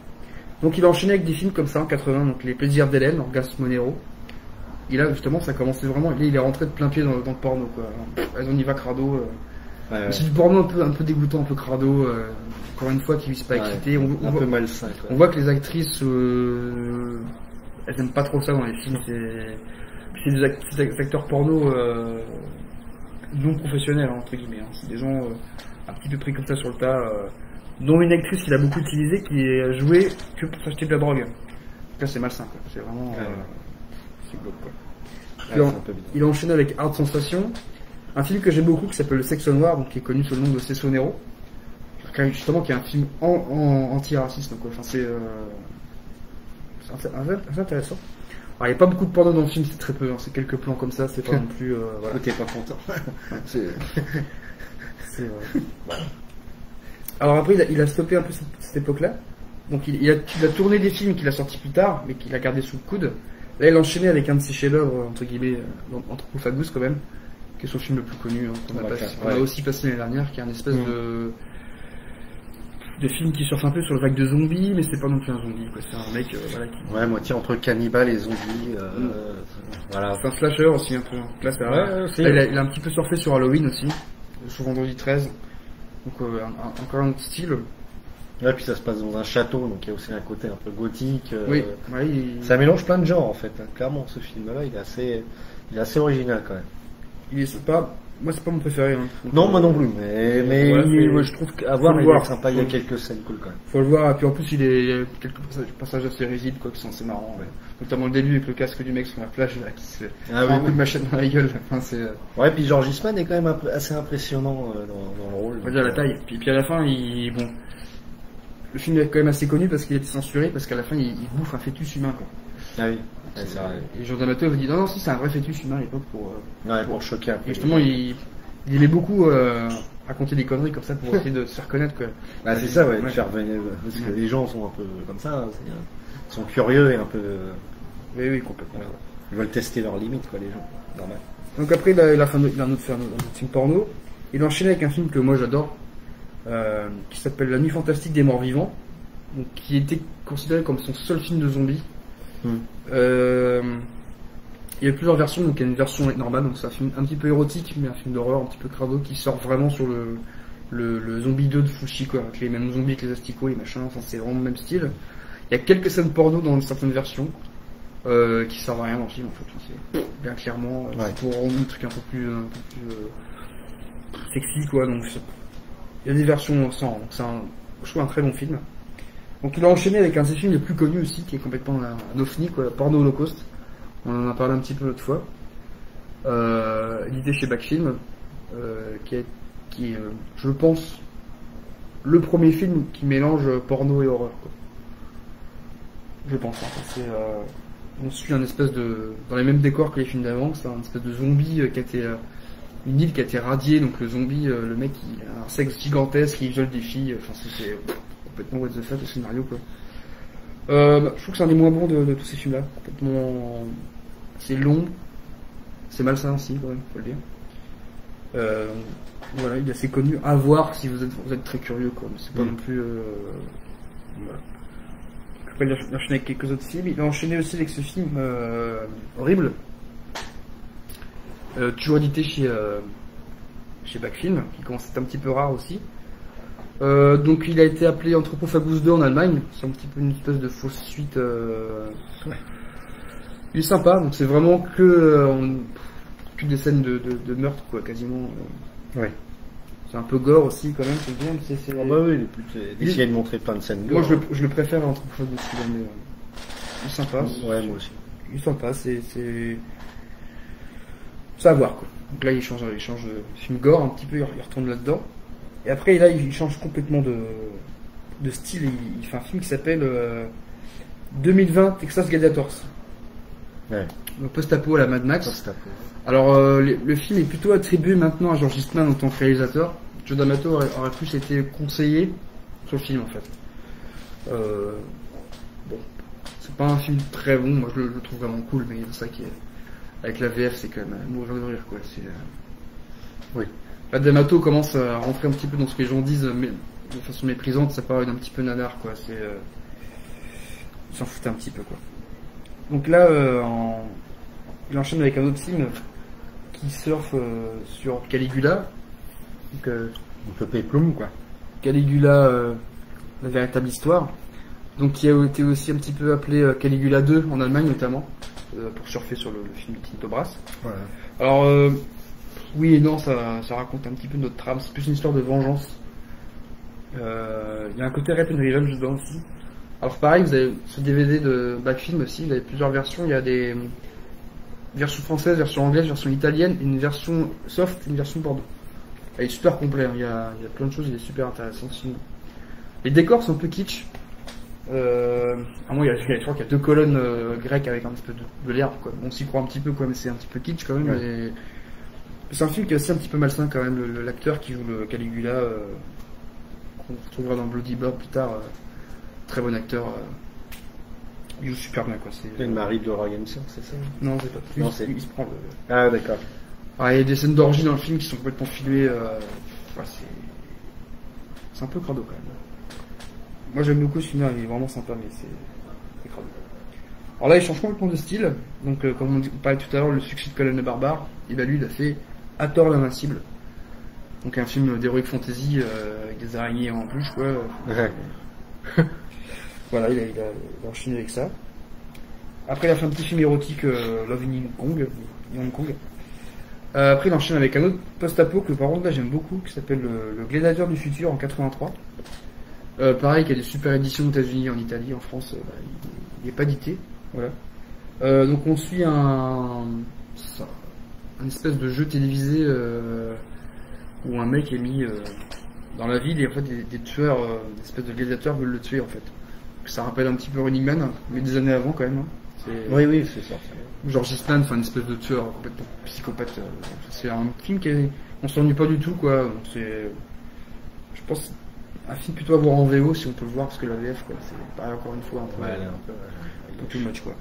Donc il a enchaîné avec des films comme ça en 80, donc Les Plaisirs d'Hélène, Orgasme Monero. Et là justement ça commençait vraiment, il est rentré de plein pied dans le porno, quoi. On y va crado. C'est du porno un peu dégoûtant, un peu crado, encore une fois qui vise pas à exciter. Un peu malsain, quoi. On voit que les actrices elles aiment pas trop ça dans les films. C'est des acteurs porno non professionnels, entre guillemets. Hein. C'est des gens un petit peu pris comme ça sur le tas, dont une actrice qu'il a beaucoup utilisée, qui est jouée que pour s'acheter de la drogue. Là, c'est malsain, quoi. C'est vraiment. C'est glauque, quoi. Il a enchaîné avec Hard Sensation, un film que j'aime beaucoup qui s'appelle Le Sexe Noir, donc qui est connu sous le nom de Cessonero. Justement, qui est un film anti-raciste. Donc, enfin, c'est intéressant. Alors, il n'y a pas beaucoup de porno dans le film, c'est très peu, hein. C'est quelques plans comme ça, c'est pas non plus. Voilà. T'es pas content. Voilà. Alors après, il a stoppé un peu cette époque-là. Donc il a tourné des films qu'il a sortis plus tard, mais qu'il a gardé sous le coude. Là, il a enchaîné avec un de ses chefs-d'œuvre, entre guillemets, Anthropophagus quand même, qui est son film le plus connu, hein, qu'on a aussi passé l'année dernière, qui est un espèce de film qui surfe un peu sur le vague de zombies, mais c'est pas non plus un zombie, quoi. C'est un mec Ouais, moitié entre cannibale et zombie. Voilà. C'est un slasher aussi un peu. Là, il a un petit peu surfé sur Halloween aussi, sur Vendredi 13. Donc encore un autre style. Ouais, puis ça se passe dans un château, donc il y a aussi un côté un peu gothique. Oui, ça mélange plein de genres en fait. Hein. Clairement, ce film-là, il est assez original quand même. Moi, c'est pas mon préféré. Hein. Non, moi non plus, mais voilà, je trouve qu'avoir il est sympa. Il y a quelques scènes cool quand même. Faut le voir, et puis en plus il y a quelques passages assez risibles, quoi, qui sont assez marrants. Ouais. Notamment le début avec le casque du mec sur la plage, là, qui se fait un coup de machette dans la gueule. Enfin, ouais, puis George Eastman est quand même assez impressionnant dans le rôle. On va dire la taille. Puis à la fin, le film est quand même assez connu parce qu'il a été censuré, parce qu'à la fin il bouffe un fœtus humain, quoi. Ah oui. Ouais, c'est vrai. Et Joe D'Amato vous dit non, si c'est un vrai fœtus humain à l'époque pour choquer un peu. Et justement, il aimait beaucoup raconter des conneries comme ça pour essayer de se faire connaître, quoi. Bah, c'est ça, ouais, de faire venir, parce que les gens sont un peu comme ça, hein, ils sont curieux et un peu Oui, oui, complètement. Voilà. Ils veulent tester leurs limites, quoi, les gens. Normal. Donc après, il a un autre film porno. Il a enchaîné avec un film que moi j'adore, qui s'appelle La Nuit Fantastique des Morts Vivants, donc, qui était considéré comme son seul film de zombies. Il y a plusieurs versions, donc il y a une version normale, donc c'est un film un petit peu érotique, mais un film d'horreur un petit peu crado qui sort vraiment sur le zombie 2 de Fushi, quoi, avec les mêmes zombies que les asticots et machin, enfin c'est vraiment le même style. Il y a quelques scènes porno dans certaines versions, qui servent à rien dans le film en fait, c'est bien clairement, c'est pour rendre le truc un peu plus sexy quoi, donc il y a des versions sans, donc c'est je trouve un très bon film. Donc il a enchaîné avec un de ses films les plus connus aussi, qui est complètement un ovni quoi, Porno Holocaust. On en a parlé un petit peu l'autre fois. Édité chez Backfilm, qui est, je pense, le premier film qui mélange porno et horreur. Quoi. Je pense. Hein, on suit un espèce de, dans les mêmes décors que les films d'avant. C'est un espèce de zombie qui a été une île qui a été radiée. Donc le zombie, le mec, il a un sexe gigantesque, il viole des filles. Enfin c'est complètement what the fuck le scénario quoi. Je trouve que c'est un des moins bons de tous ces films-là. Complètement, c'est long, c'est malsain aussi, quand même, faut le dire. Voilà, il est assez connu. À voir si vous êtes très curieux, quoi. Mais c'est pas non plus. Voilà. Après, il a enchaîné avec quelques autres films. Il a enchaîné aussi avec ce film horrible, toujours édité chez Backfilm, qui commence à être un petit peu rare aussi. Donc il a été appelé Anthropophagus 2 en Allemagne, c'est un petit peu une espèce de fausse suite. Il est sympa, donc c'est vraiment que des scènes de meurtre quoi, quasiment. Ouais. C'est un peu gore aussi quand même, c'est bien. Ah bah oui, d'essayer de montrer plein de scènes gore. Moi je le préfère à Anthropophagus 2, mais il est sympa. Ouais, moi aussi. Il est sympa, c'est à voir quoi. Donc là il change de film gore un petit peu, il retourne là-dedans. Et après, là, il change complètement de style. Il fait un film qui s'appelle 2020 Texas Gladiators. Ouais. Donc post-apo à la Mad Max. Post-apo. Alors, le film est plutôt attribué maintenant à George Eastman en tant que réalisateur. Joe D'Amato aurait plus été conseillé sur le film, en fait. Bon, c'est pas un film très bon. Moi, je le trouve vraiment cool, mais c'est ça qui est... Avec la VF, c'est quand même à mourir de rire, quoi. Oui. Là, D'Amato commence à rentrer un petit peu dans ce que les gens disent, mais de façon méprisante, ça paraît un petit peu nanar, quoi. Il s'en foutait un petit peu, quoi. Donc là, il enchaîne avec un autre film qui surfe sur Caligula. Donc, le péplum, quoi. Caligula, la véritable histoire. Donc, qui a été aussi un petit peu appelé Caligula 2 en Allemagne, notamment, pour surfer sur le film de Tinto Brass. Voilà. Alors, oui et non, ça raconte un petit peu notre trame, c'est plus une histoire de vengeance. Il y a un côté Rape and Revenge dedans aussi. Alors pareil, vous avez ce DVD de Backfilm aussi, vous avez plusieurs versions, il y a des versions françaises, version anglaise, version italienne, une version soft, une version porno. Il est super complet, hein. Il y a plein de choses, il est super intéressant. Les décors sont un peu kitsch. À moi, je crois qu'il y a 2 colonnes grecques avec un espèce de l'herbe, quoi. On s'y croit un petit peu, quoi, mais c'est un petit peu kitsch quand même. Ouais. Mais... C'est un film qui est aussi un petit peu malsain quand même, l'acteur qui joue le Caligula, qu'on retrouvera dans Bloody Bird plus tard, très bon acteur, il joue super bien quoi. C'est le mari de Laura Gamson, c'est ça? Non, c'est pas. Non, il se prend le... Ah d'accord. Ah, il y a des scènes d'orgie dans le film qui sont complètement filmées, c'est un peu crado quand même. Moi j'aime beaucoup ce film-là, il est vraiment sympa, mais c'est crado. Alors là il change complètement de style, donc comme on parlait tout à l'heure, le succès de Conan le Barbare, et bah lui il a fait Hathor l'Invincible, donc un film d'heroic fantasy avec des araignées en plus quoi. Ouais. Voilà, il a enchaîné avec ça. Après il a fait un petit film érotique Love in Hong Kong. Après il enchaîne avec un autre post-apo que par contre là j'aime beaucoup, qui s'appelle le Gladiateur du futur en 83. Pareil, qui a des super éditions aux États-Unis, en Italie, en France, il n'est pas édité. Voilà. Donc on suit un espèce de jeu télévisé où un mec est mis dans la ville et en fait des tueurs, des espèces de gladiateurs veulent le tuer en fait. Ça rappelle un petit peu Running Man, mais des années avant quand même. Hein. Oui, c'est ça. George Eastman, enfin une espèce de tueur complètement psychopathe. C'est un film on s'ennuie pas du tout quoi. Donc c'est, je pense, un film plutôt à voir en VO si on peut le voir parce que la VF quoi, c'est pareil encore une fois un peu too much quoi.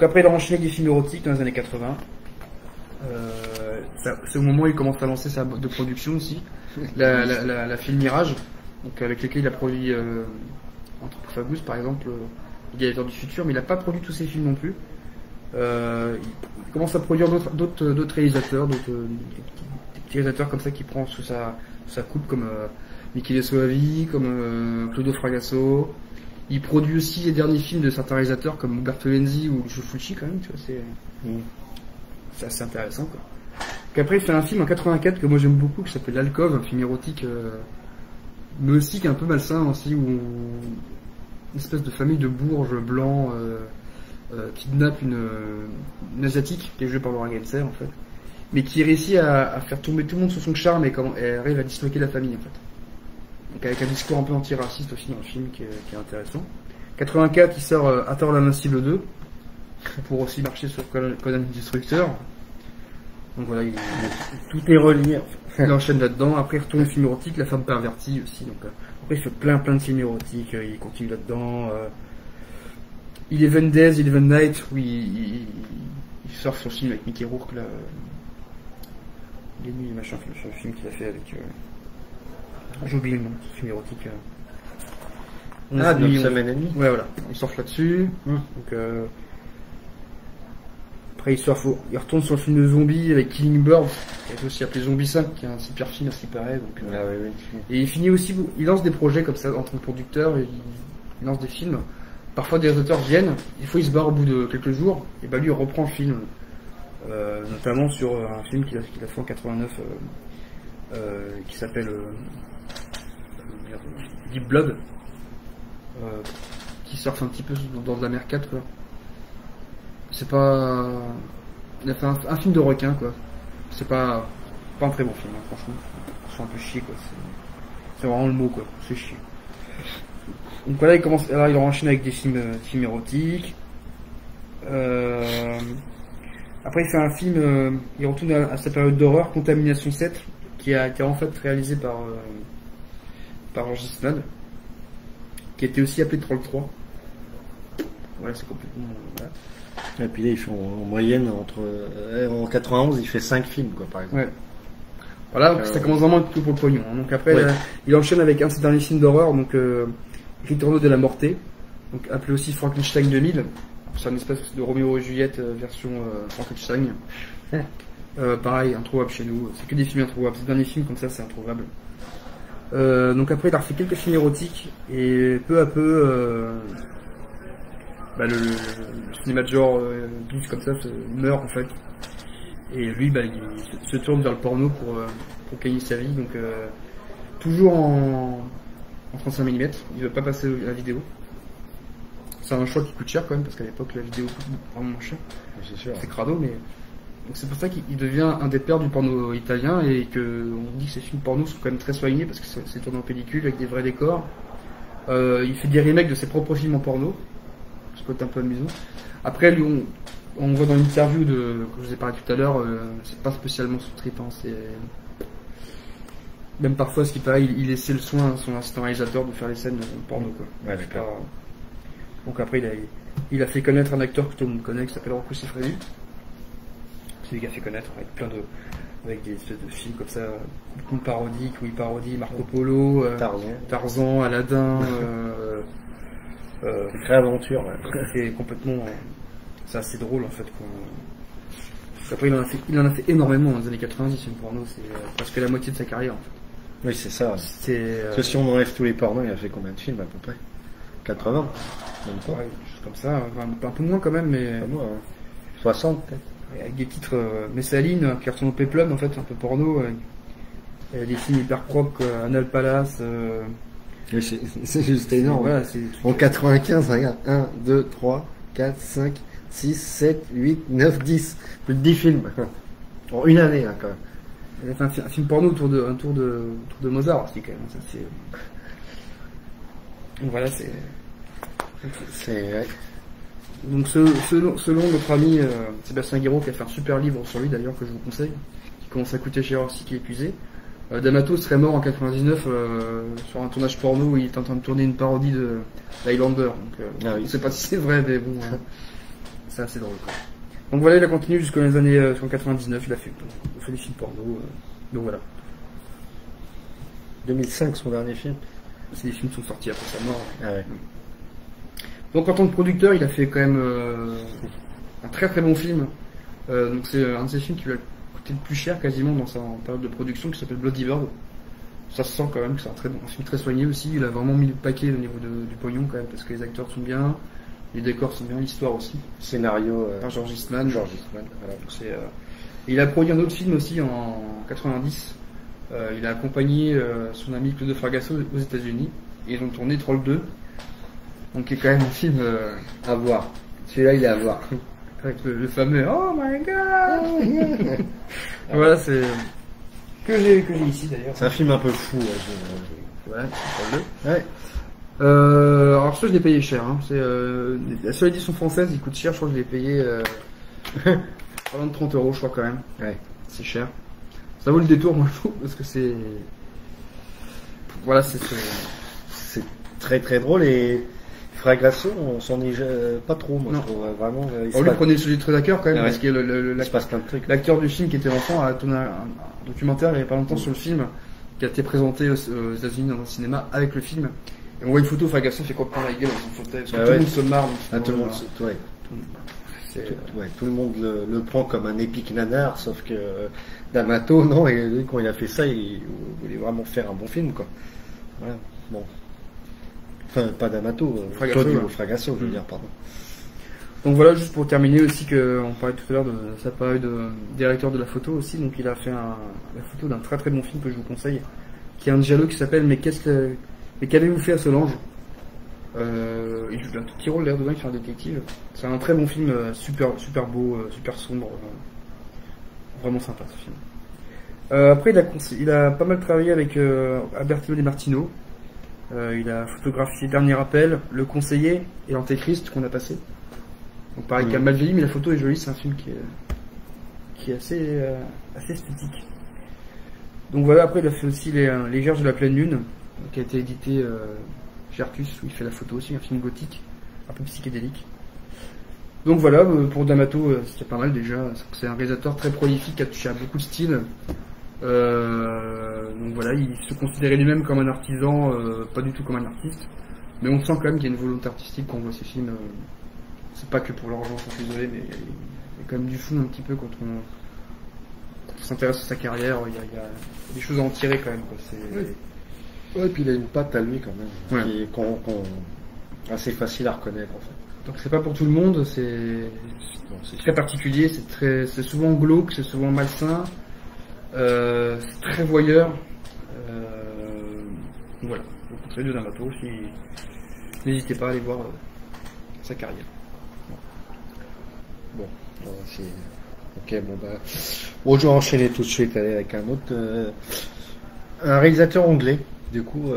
après, il a enchaîné avec des films érotiques dans les années 80. C'est au moment où il commence à lancer sa boîte de production aussi, la Film Mirage, donc avec laquelle il a produit Anthropophagus par exemple, Le Gladiateur du futur, mais il n'a pas produit tous ses films non plus. Il commence à produire d'autres réalisateurs, des petits réalisateurs comme ça qui prend sous sa coupe, comme Michele Soavi, comme Claudio Fragasso. Il produit aussi les derniers films de certains réalisateurs comme Umberto Lenzi ou Lucio Fulci quand même, tu vois, c'est assez intéressant quoi. Donc après il fait un film en 84 que moi j'aime beaucoup qui s'appelle L'Alcôve, un film érotique mais aussi qui est un peu malsain aussi, où une espèce de famille de bourges blancs kidnappe une asiatique qui est jouée par Laura Gensler en fait, mais qui réussit à faire tomber tout le monde sous son charme et elle arrive à disloquer la famille en fait. Donc avec un discours un peu antiraciste aussi dans le film qui est intéressant. 84 il sort Hathor l'Invincible 2 pour aussi marcher sur Conan le Destructeur. Donc voilà, tout est relié. Il enchaîne là-dedans. Après il retourne au film érotique, La Femme Pervertie aussi. Donc après il fait plein de films érotiques, il continue là-dedans. Eleven Days, Eleven Nights, où il sort son film avec Mickey Rourke là. Les nuits, machin, sur le film qu'il a fait avec j'oublie le nom, ce film érotique. 9 semaines et demie. Ouais voilà, il surfe là-dessus. Donc après il retourne sur le film de zombies avec Killing Birds, qui est aussi appelé Zombie 5, qui est un super film à ce qui paraît. Donc, et il finit aussi, il lance des projets comme ça en tant que producteur, il lance des films. Parfois des réalisateurs viennent, des fois il se barre au bout de quelques jours, et bah lui il reprend le film, notamment sur un film qu'il a fait en 89 qui s'appelle Deep Blood, qui surfe un petit peu dans de la mer 4 quoi. C'est pas... Il a fait un film de requin quoi. C'est pas un très bon film hein, franchement. C'est un peu chier quoi. C'est vraiment le mot quoi. C'est chier. Donc voilà, il enchaîne avec des films érotiques. Après il fait un film, il retourne à sa période d'horreur, Contamination 7, qui a été en fait réalisé par Georges Eastman, qui a été aussi appelé Troll 3. Voilà, c'est complètement... Voilà. Et puis là, ils font en moyenne en 91, il fait 5 films, quoi, par exemple. Ouais. Voilà, ça commence vraiment à être tout pour le pognon. Hein. Donc après, là, il enchaîne avec un de ses derniers films d'horreur, donc Ritorno della Morte, donc appelé aussi Frankenstein 2000. C'est une espèce de Roméo et Juliette version Frankenstein. Pareil, introuvable chez nous. C'est que des films introuvables. Ces derniers films comme ça, c'est introuvable. Donc après, il a refait quelques films érotiques et peu à peu. Le cinéma de genre bif comme ça meurt en fait, et lui il se tourne vers le porno pour gagner sa vie, donc toujours en 35 mm, il veut pas passer à la vidéo. C'est un choix qui coûte cher quand même, parce qu'à l'époque la vidéo coûte vraiment moins cher, c'est crado, mais donc c'est pour ça qu'il devient un des pères du porno italien, et que on dit que ces films porno sont quand même très soignés parce que c'est tourné en pellicule avec des vrais décors. Il fait des remakes de ses propres films en porno, ce côté un peu amusant. Après, lui, on voit dans l'interview que je vous ai parlé tout à l'heure, c'est pas spécialement sous-traitant, c'est... Même parfois, ce qui paraît, il laissait le soin à son assistant réalisateur de faire les scènes porno, quoi. Ouais, d'accord. Donc après, il a fait connaître un acteur que tout le monde connaît, qui s'appelle Rocco Siffredi. C'est lui qui a fait connaître, avec des espèces de films comme ça, beaucoup parodiques, où il parodie Marco Polo, Tarzan, Aladdin... Sacrée aventure, ouais. C'est complètement... c'est assez drôle en fait. Après il en a fait énormément dans les années 90, une porno, c'est presque la moitié de sa carrière en fait. Oui, c'est ça. C'est si on enlève tous les pornos, il a fait combien de films à peu près? 80 même pas. Ouais, juste comme ça, un peu moins quand même, mais... Pas moins, hein. 60 peut-être. Avec des titres Messaline, qui ressemblent au Péplum en fait, un peu porno, des films hyper propres, Anal Palace... C'est juste énorme. Voilà, en 95, regarde, 1, 2, 3, 4, 5, 6, 7, 8, 9, 10. Plus de 10 films. En une année, hein, quand même. Il a fait un film porno autour de Mozart aussi, quand même. Ça, c'est... Donc voilà, c'est... Ouais. Donc selon notre ami Sébastien Guiraud, qui a fait un super livre sur lui d'ailleurs, que je vous conseille, qui commence à coûter cher aussi, qui est épuisé. D'Amato serait mort en 99 sur un tournage porno où il est en train de tourner une parodie de Highlander. Donc, on sait pas si c'est vrai, mais bon, c'est assez drôle, quoi. Donc voilà, il a continué jusqu'aux années 99, il a fait des films porno, donc voilà. 2005, son dernier film. C'est des films qui sont sortis après sa mort. Ah ouais. Donc en tant que producteur, il a fait quand même un très très bon film. Donc c'est un de ses films qui lui a coûté le plus cher quasiment dans sa période de production, qui s'appelle Bloody Bird. Ça se sent quand même que c'est un film très soigné aussi. Il a vraiment mis le paquet au niveau du pognon quand même, parce que les acteurs sont bien, les décors sont bien, l'histoire aussi. Scénario Par George Eastman. George Eastman. Voilà. Donc il a produit un autre film aussi en 90. Il a accompagné son ami Claude Fragasso aux États-Unis. Et ils ont tourné Troll 2. Donc qui est quand même un film à voir. Celui-là, il est à voir. Avec le fameux Oh my god. Voilà, c'est que j'ai ici d'ailleurs. C'est un film un peu fou. Voilà, Troll 2. Ouais. Alors ça je l'ai payé cher. Hein. C'est la seule édition française, il coûte cher. Je crois que je l'ai payé pas loin de 30 € je crois quand même. Ouais. C'est cher. Ça vaut le détour, moi je trouve, parce que c'est. Voilà, c'est très très drôle et Fragasso, on s'en est pas trop, moi non. je trouve vraiment. On lui prenait le sujet très à cœur quand même, ouais. parce que il se passe plein de trucs. L'acteur du film qui était enfant a tourné un documentaire il y a pas longtemps sur le film, qui a été présenté aux États-Unis dans un cinéma avec le film. Et on voit une photo, Fragasso fait quoi prendre la gueule dans son fauteuil, parce que tout le monde se marre. Tout le monde, ouais. Tout le monde le prend comme un épique nanar, sauf que D'Amato, non, et lui, quand il a fait ça, il voulait vraiment faire un bon film, quoi. Voilà, bon. Enfin, pas D'Amato, Claudio Fragasso, je veux dire, pardon. Donc voilà, juste pour terminer aussi, on parlait tout à l'heure de sa période de directeur de la photo aussi, donc il a fait la photo d'un très très bon film que je vous conseille, qui est un giallo qui s'appelle Mais qu'avez-vous fait à Solange? Il joue un tout petit rôle d'ailleurs dedans, il fait un détective. C'est un très bon film, super beau, super sombre, vraiment sympa ce film. Après il a pas mal travaillé avec Albertino De Martino. Il a photographié Dernier Appel, Le Conseiller et L'Antéchrist qu'on a passé. Donc pareil qu'il a mal vieilli, mais la photo est jolie, c'est un film qui est assez esthétique. Donc voilà, après il a fait aussi Les Vierges de la Pleine Lune, qui a été édité Gertus, où il fait la photo aussi, un film gothique, un peu psychédélique. Donc voilà, pour D'Amato, c'était pas mal déjà. C'est un réalisateur très prolifique qui a touché à beaucoup de styles. Donc voilà, il se considérait lui-même comme un artisan, pas du tout comme un artiste. Mais on sent quand même qu'il y a une volonté artistique quand on voit ces films. C'est pas que pour l'argent, je suis désolé, mais il y a quand même du fond un petit peu quand on s'intéresse à sa carrière. Il y a des choses à en tirer quand même, quoi. Ouais, et puis il a une patte à lui quand même, qui est assez facile à reconnaître en fait. Donc c'est pas pour tout le monde, c'est très particulier, c'est souvent glauque, c'est souvent malsain, c'est très voyeur. Voilà, vous conseille de D'Amato, n'hésitez pas à aller voir sa carrière. Bon, c'est ok, bon bah, je vais enchaîner tout de suite avec un autre, un réalisateur anglais. Du coup,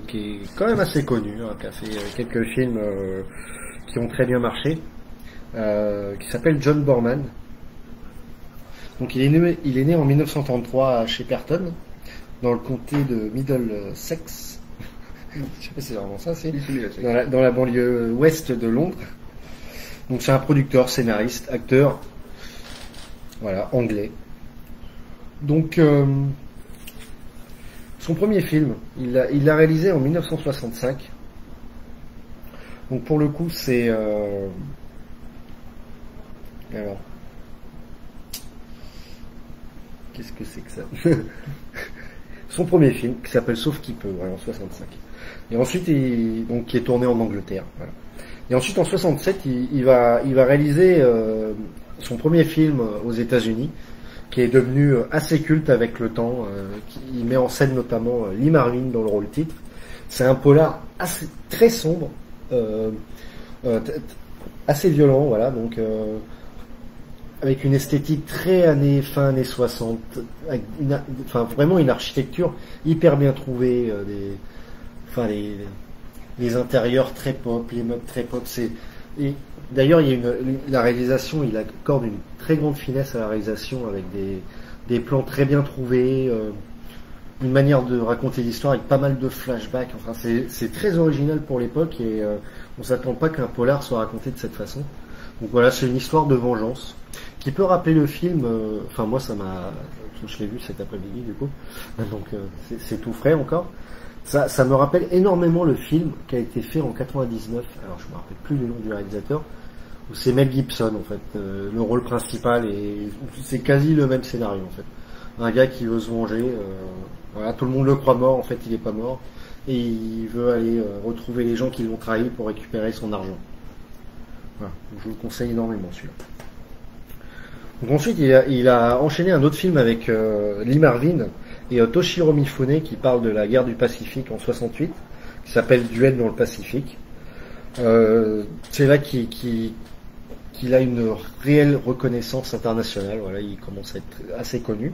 qui est quand même assez connu, hein, qui a fait quelques films qui ont très bien marché, qui s'appelle John Boorman. Donc il est né en 1933 chez Perton, dans le comté de Middlesex. Je sais pas si c'est vraiment ça, c'est dans la banlieue ouest de Londres. Donc c'est un producteur, scénariste, acteur, voilà, anglais. Donc son premier film, il l'a réalisé en 1965. Donc pour le coup, c'est alors qu'est-ce que c'est que ça? Son premier film qui s'appelle Sauf qui peut, voilà, en 65. Et ensuite, qui est tourné en Angleterre. Voilà. Et ensuite, en 67, il va réaliser son premier film aux États-Unis, qui est devenu assez culte avec le temps. Il met en scène notamment Lee Marvin dans le rôle titre. C'est un polar très sombre, assez violent, voilà. Donc avec une esthétique très fin années 60, avec vraiment une architecture hyper bien trouvée, les intérieurs très pop, les meubles très pop. Et d'ailleurs, la réalisation, il accorde une très grande finesse à la réalisation avec des plans très bien trouvés, une manière de raconter l'histoire avec pas mal de flashbacks. Enfin, c'est très original pour l'époque et on s'attend pas qu'un polar soit raconté de cette façon. Donc voilà, c'est une histoire de vengeance qui peut rappeler le film. Enfin moi ça m'a, je l'ai vu cet après-midi du coup, donc c'est tout frais encore. Ça me rappelle énormément le film qui a été fait en 99. Alors je me rappelle plus le nom du réalisateur. Où c'est Mel Gibson en fait, le rôle principal, et c'est quasi le même scénario en fait. Un gars qui veut se venger, voilà, tout le monde le croit mort, en fait il est pas mort, et il veut aller retrouver les gens qui l'ont trahi pour récupérer son argent. Voilà, donc je vous le conseille énormément celui-là. Donc ensuite il a enchaîné un autre film avec Lee Marvin et Toshiro Mifune qui parle de la guerre du Pacifique en 68, qui s'appelle Duel dans le Pacifique. C'est là qu'il a une réelle reconnaissance internationale. Voilà, il commence à être assez connu.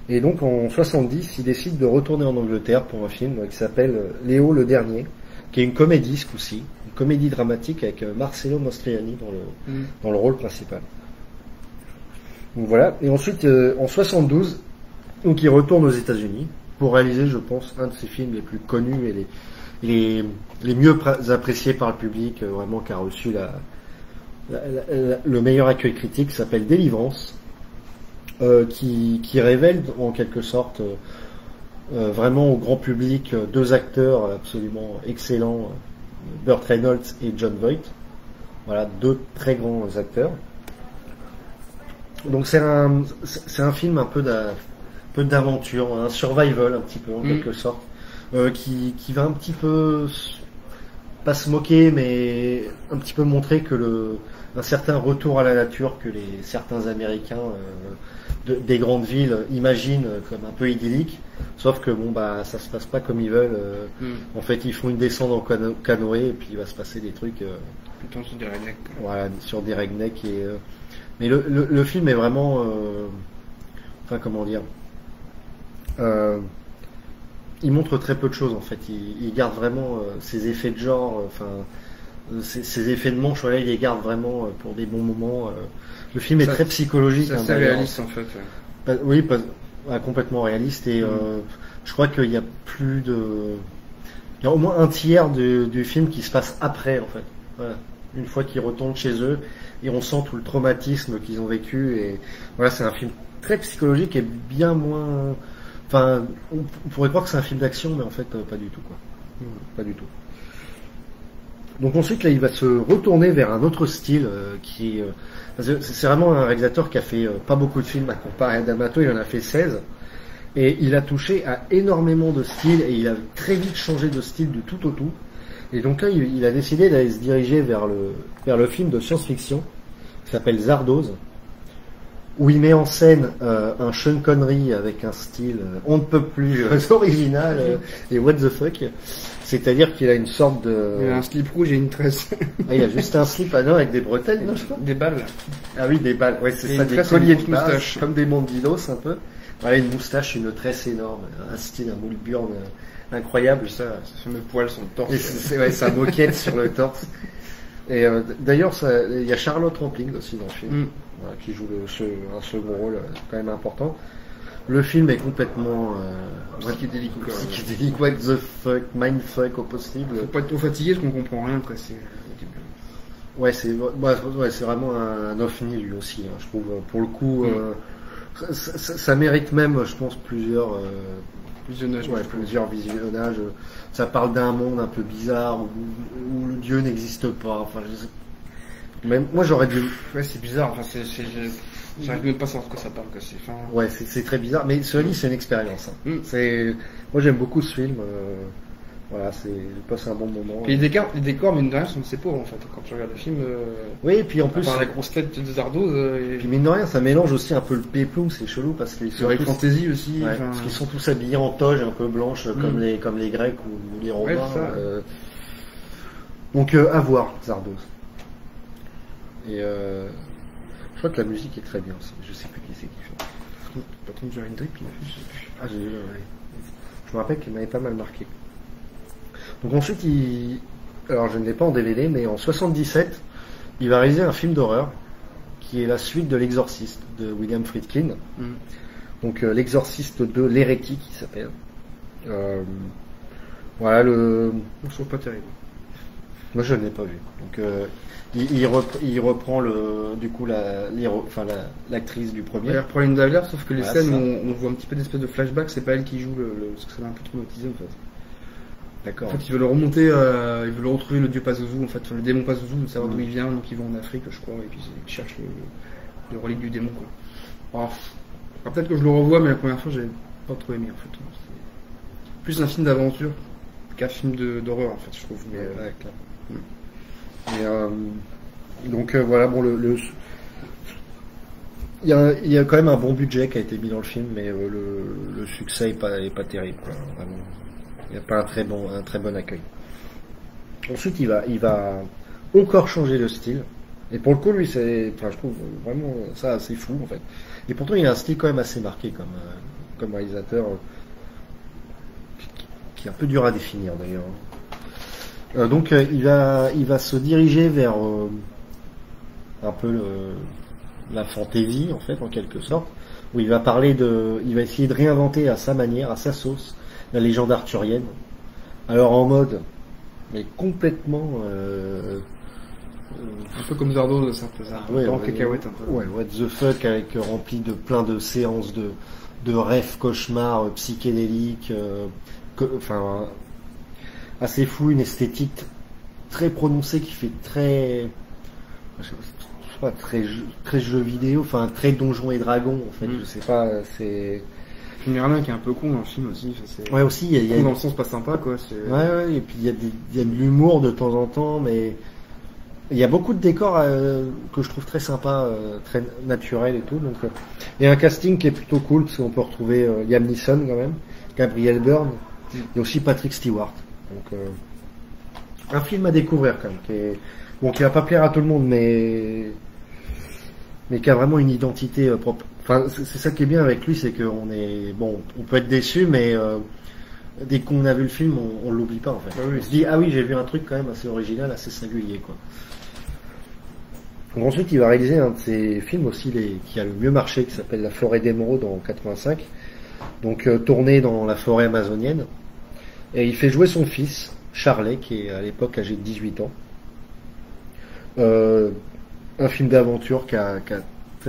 Et donc en 70, il décide de retourner en Angleterre pour un film qui s'appelle Léo le Dernier, qui est une comédie ce coup-ci, une comédie dramatique avec Marcello Mastroianni dans le rôle principal. Donc voilà. Et ensuite en 72, donc il retourne aux États-Unis pour réaliser, je pense, un de ses films les plus connus et les mieux appréciés par le public, vraiment, qui a reçu le meilleur accueil critique, s'appelle Délivrance, qui révèle en quelque sorte vraiment au grand public deux acteurs absolument excellents, Burt Reynolds et Jon Voight. Voilà, deux très grands acteurs. Donc c'est un film un peu d'aventure, un survival un petit peu en quelque sorte. Qui va un petit peu pas se moquer, mais un petit peu montrer que un certain retour à la nature que certains Américains des grandes villes imaginent comme un peu idyllique, sauf que bon bah ça se passe pas comme ils veulent. En fait, ils font une descente en canoë et puis il va se passer des trucs. Plutôt sur des rednecks. Voilà, sur des rednecks mais le film est vraiment, enfin comment dire. Il montre très peu de choses en fait. Il garde vraiment ses effets de genre, ses effets de manche. Voilà, il les garde vraiment pour des bons moments. Le film est très psychologique. C'est assez réaliste en fait. Oui, complètement réaliste. Et je crois qu'il y a il y a au moins un tiers du film qui se passe après en fait. Voilà. Une fois qu'ils retournent chez eux et on sent tout le traumatisme qu'ils ont vécu. Et voilà, c'est un film très psychologique et bien moins. Enfin, on pourrait croire que c'est un film d'action, mais en fait, pas du tout, quoi. Pas du tout. Donc ensuite, là, il va se retourner vers un autre style parce que c'est vraiment un réalisateur qui a fait pas beaucoup de films à comparer à D'Amato. Il en a fait 16. Et il a touché à énormément de styles et il a très vite changé de style du tout au tout. Et donc là, il a décidé d'aller se diriger vers le film de science-fiction qui s'appelle Zardoz, où il met en scène un Sean Connery avec un style on ne peut plus original et what the fuck. C'est-à-dire qu'il a une sorte de... Il a un slip rouge et une tresse. Il a juste un slip avec des bretelles, non, je crois. Des balles. Ah oui, des balles, ouais, c'est et ça, des colliers de moustache. Comme des bandidos un peu. Voilà, une moustache, une tresse énorme, un style, un moule burn incroyable. Ça fameux poil sur le torse. Et c'est sa moquette sur le torse. Et d'ailleurs, il y a Charlotte Rampling aussi dans le film, voilà, qui joue un second rôle quand même important. Le film est complètement psychédélique, what the fuck, mindfuck au possible. Faut pas être trop fatigué parce qu'on comprend rien, quoi. Ouais, c'est vraiment un ovni lui aussi, hein, je trouve. Pour le coup, ça mérite même, je pense, plusieurs visionnages. Ça parle d'un monde un peu bizarre où le Dieu n'existe pas. Enfin, même moi j'aurais dû. Ouais, c'est bizarre. Enfin, j'arrive même pas à savoir de quoi ça parle. Quoi. Ouais, c'est très bizarre. Mais cela dit, c'est une expérience. Hein. Moi j'aime beaucoup ce film. Voilà, je passe un bon moment. Et les décors, mine de rien, sont assez pauvres en fait. Quand tu regardes le film. Oui, et puis en plus. La grosse tête de Zardoz. Puis mine de rien, ça mélange aussi un peu le péplum, c'est chelou parce qu'ils sont. Avec fantaisie aussi. Ouais, parce qu'ils sont tous habillés en toge un peu blanche, comme les Grecs ou les Romains. Ouais, donc à voir, Zardoz. Et je crois que la musique est très bien aussi. Je sais plus qui c'est qui fait. Patron de Jerry Drake, il a fait, je sais plus. Ah, j'ai vu, ouais. Je me rappelle qu'il m'avait pas mal marqué. Donc ensuite, alors je ne l'ai pas en DVD, mais en 77, il va réaliser un film d'horreur qui est la suite de L'Exorciste de William Friedkin. Donc L'Exorciste de l'hérétique, qui s'appelle. Voilà Je trouve pas terrible. Moi je ne l'ai pas vu. Donc il reprend du coup l'actrice du premier. Il reprend Linda Blair, sauf que les Voilà, scènes ça. où on voit un petit peu d'espèce de flashback, c'est pas elle qui joue parce que ça m'a un peu traumatisé en fait. D'accord. En fait, ils veulent remonter, ils veulent retrouver le dieu Pazuzu, en fait, le démon Pazuzu, de savoir d'où il vient, donc ils vont en Afrique, je crois, et puis ils cherchent le relique du démon, quoi. Alors, peut-être que je le revois, mais la première fois, j'ai pas trop aimé, en fait. C'est plus un film d'aventure qu'un film d'horreur, en fait, je trouve. Mais, Ouais, clair. Et, donc voilà, bon, il y a quand même un bon budget qui a été mis dans le film, mais le succès est pas terrible, quoi, vraiment. Il n'y a pas un très bon accueil. Ensuite, il va encore changer de style. Et pour le coup, lui, je trouve vraiment ça assez fou, en fait. Et pourtant, il a un style quand même assez marqué comme réalisateur, qui est un peu dur à définir, d'ailleurs. Donc, il va se diriger vers un peu la fantaisie, en fait, en quelque sorte, où il va essayer de réinventer à sa manière, à sa sauce, la légende arthurienne. Alors en mode, mais complètement un peu comme Zardo, c'est un peu ça. ouais, En cacahuète, un peu. Ouais, what the fuck, avec rempli de plein de séances de rêves, cauchemars, psychédéliques, enfin assez fou, une esthétique très prononcée qui fait très, je sais pas, très jeu vidéo, enfin très Donjons et Dragons, en fait, je sais pas, c'est. Merlin qui est un peu con dans le film aussi. Ouais, aussi, il y a con dans le sens pas sympa, quoi. Ouais, et puis il y a de l'humour de temps en temps, mais il y a beaucoup de décors que je trouve très sympa, très naturels et tout. Donc, il y a un casting qui est plutôt cool parce qu'on peut retrouver Liam Neeson quand même, Gabriel Byrne, et aussi Patrick Stewart. Donc, un film à découvrir quand même, qui va pas plaire à tout le monde, mais qui a vraiment une identité propre. Enfin, c'est ça qui est bien avec lui, c'est qu'on on peut être déçu, mais dès qu'on a vu le film, on l'oublie pas en fait. Ah oui. On se dit, ah oui, j'ai vu un truc quand même assez original, assez singulier, quoi. Donc ensuite, il va réaliser un de ses films aussi qui a le mieux marché, qui s'appelle La Forêt d'Émeraude en 85. Donc tourné dans la forêt amazonienne. Et il fait jouer son fils, Charlet, qui est à l'époque âgé de 18 ans. Un film d'aventure qui a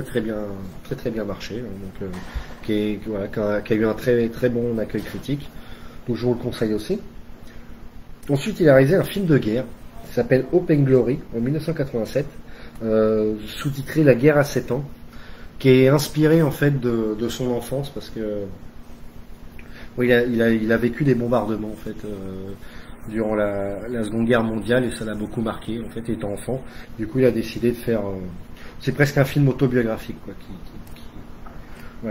très bien marché, donc qui a eu un très bon accueil critique. Donc je vous le conseille aussi. Ensuite, il a réalisé un film de guerre qui s'appelle Hope and Glory en 1987, sous-titré La guerre à 7 ans, qui est inspiré en fait de son enfance parce que il a vécu des bombardements en fait durant la Seconde Guerre mondiale et ça l'a beaucoup marqué en fait étant enfant. Du coup, il a décidé de faire c'est presque un film autobiographique, quoi,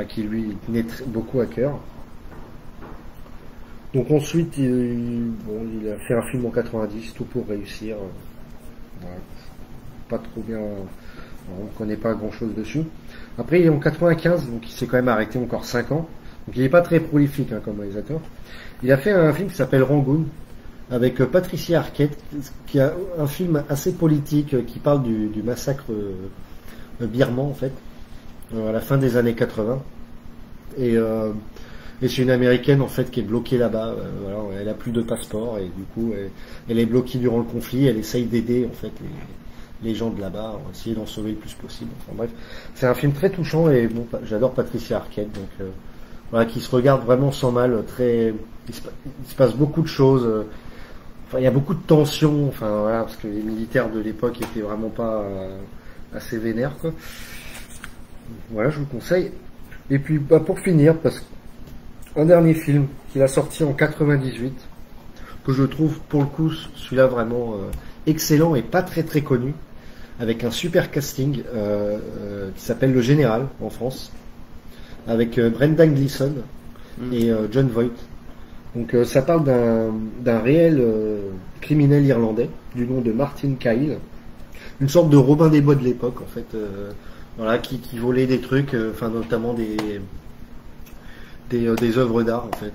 qui lui tenait beaucoup à cœur. Donc ensuite, il a fait un film en 90, Tout pour réussir. Voilà. Pas trop bien, on ne connaît pas grand chose dessus. Après, il est en 95, donc il s'est quand même arrêté encore 5 ans. Donc il n'est pas très prolifique comme réalisateur. Il a fait un film qui s'appelle Rangoon, avec Patricia Arquette, qui a un film assez politique qui parle du massacre birman en fait, à la fin des années 80. Et c'est une américaine en fait qui est bloquée là-bas. Voilà, elle a plus de passeport et du coup elle est bloquée durant le conflit. Elle essaye d'aider en fait les gens de là-bas, essayer d'en sauver le plus possible. Enfin bref, c'est un film très touchant et bon, j'adore Patricia Arquette, donc voilà, qui se regarde vraiment sans mal. Il se passe beaucoup de choses. Enfin, il y a beaucoup de tensions. Enfin voilà, parce que les militaires de l'époque étaient vraiment pas assez vénères, quoi. Voilà, je vous conseille. Et puis pour finir, un dernier film qu'il a sorti en 98, que je trouve pour le coup celui-là vraiment excellent et pas très très connu, avec un super casting qui s'appelle Le Général en France, avec Brendan Gleeson et John Voight. Donc ça parle d'un réel criminel irlandais du nom de Martin Cahill, une sorte de Robin des Bois de l'époque en fait, voilà, qui volait des trucs, enfin notamment des œuvres d'art en fait,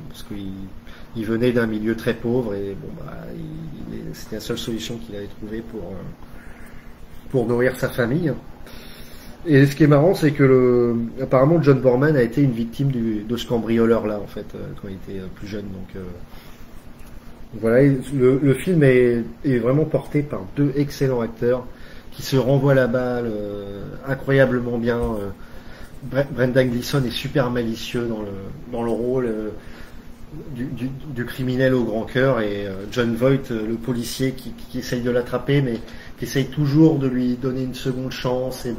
parce qu'il venait d'un milieu très pauvre et bon bah c'était la seule solution qu'il avait trouvée pour nourrir sa famille. Et ce qui est marrant, c'est que apparemment John Borman a été une victime de ce cambrioleur là en fait quand il était plus jeune, donc Voilà, et le film est vraiment porté par deux excellents acteurs qui se renvoient la balle incroyablement bien. Brendan Gleeson est super malicieux dans le rôle du criminel au grand cœur, et John Voight, le policier qui essaye de l'attraper, mais qui essaye toujours de lui donner une seconde chance et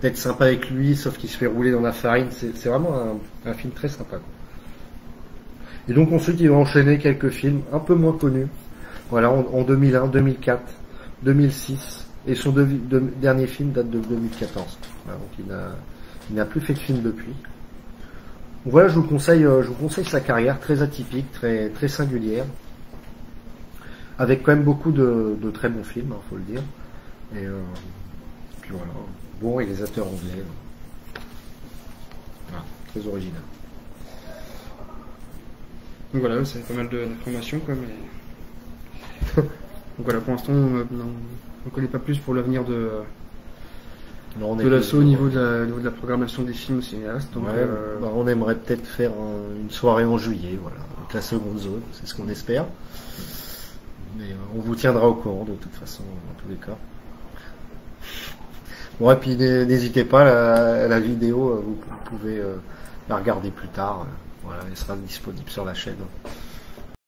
d'être sympa avec lui, sauf qu'il se fait rouler dans la farine. C'est vraiment un film très sympa. Et donc ensuite il va enchaîner quelques films un peu moins connus. Voilà, en 2001, 2004, 2006, et son dernier film date de 2014. Voilà, donc il n'a plus fait de film depuis. Donc voilà, je vous conseille sa carrière très atypique, très très singulière, avec quand même beaucoup de très bons films, faut le dire. Et puis voilà, bon réalisateur anglais, voilà, très original. Donc voilà, ça fait pas mal d'informations, quoi, mais... Donc voilà, pour l'instant, on ne connaît pas plus pour l'avenir de l'assaut au niveau de la programmation des films au cinéaste. Donc, ouais, on aimerait peut-être faire une soirée en juillet, voilà, avec la seconde zone, c'est ce qu'on espère. Mais on vous tiendra au courant de toute façon, dans tous les cas. Bon, et puis n'hésitez pas, la vidéo, vous pouvez la regarder plus tard. Voilà, elle sera disponible sur la chaîne.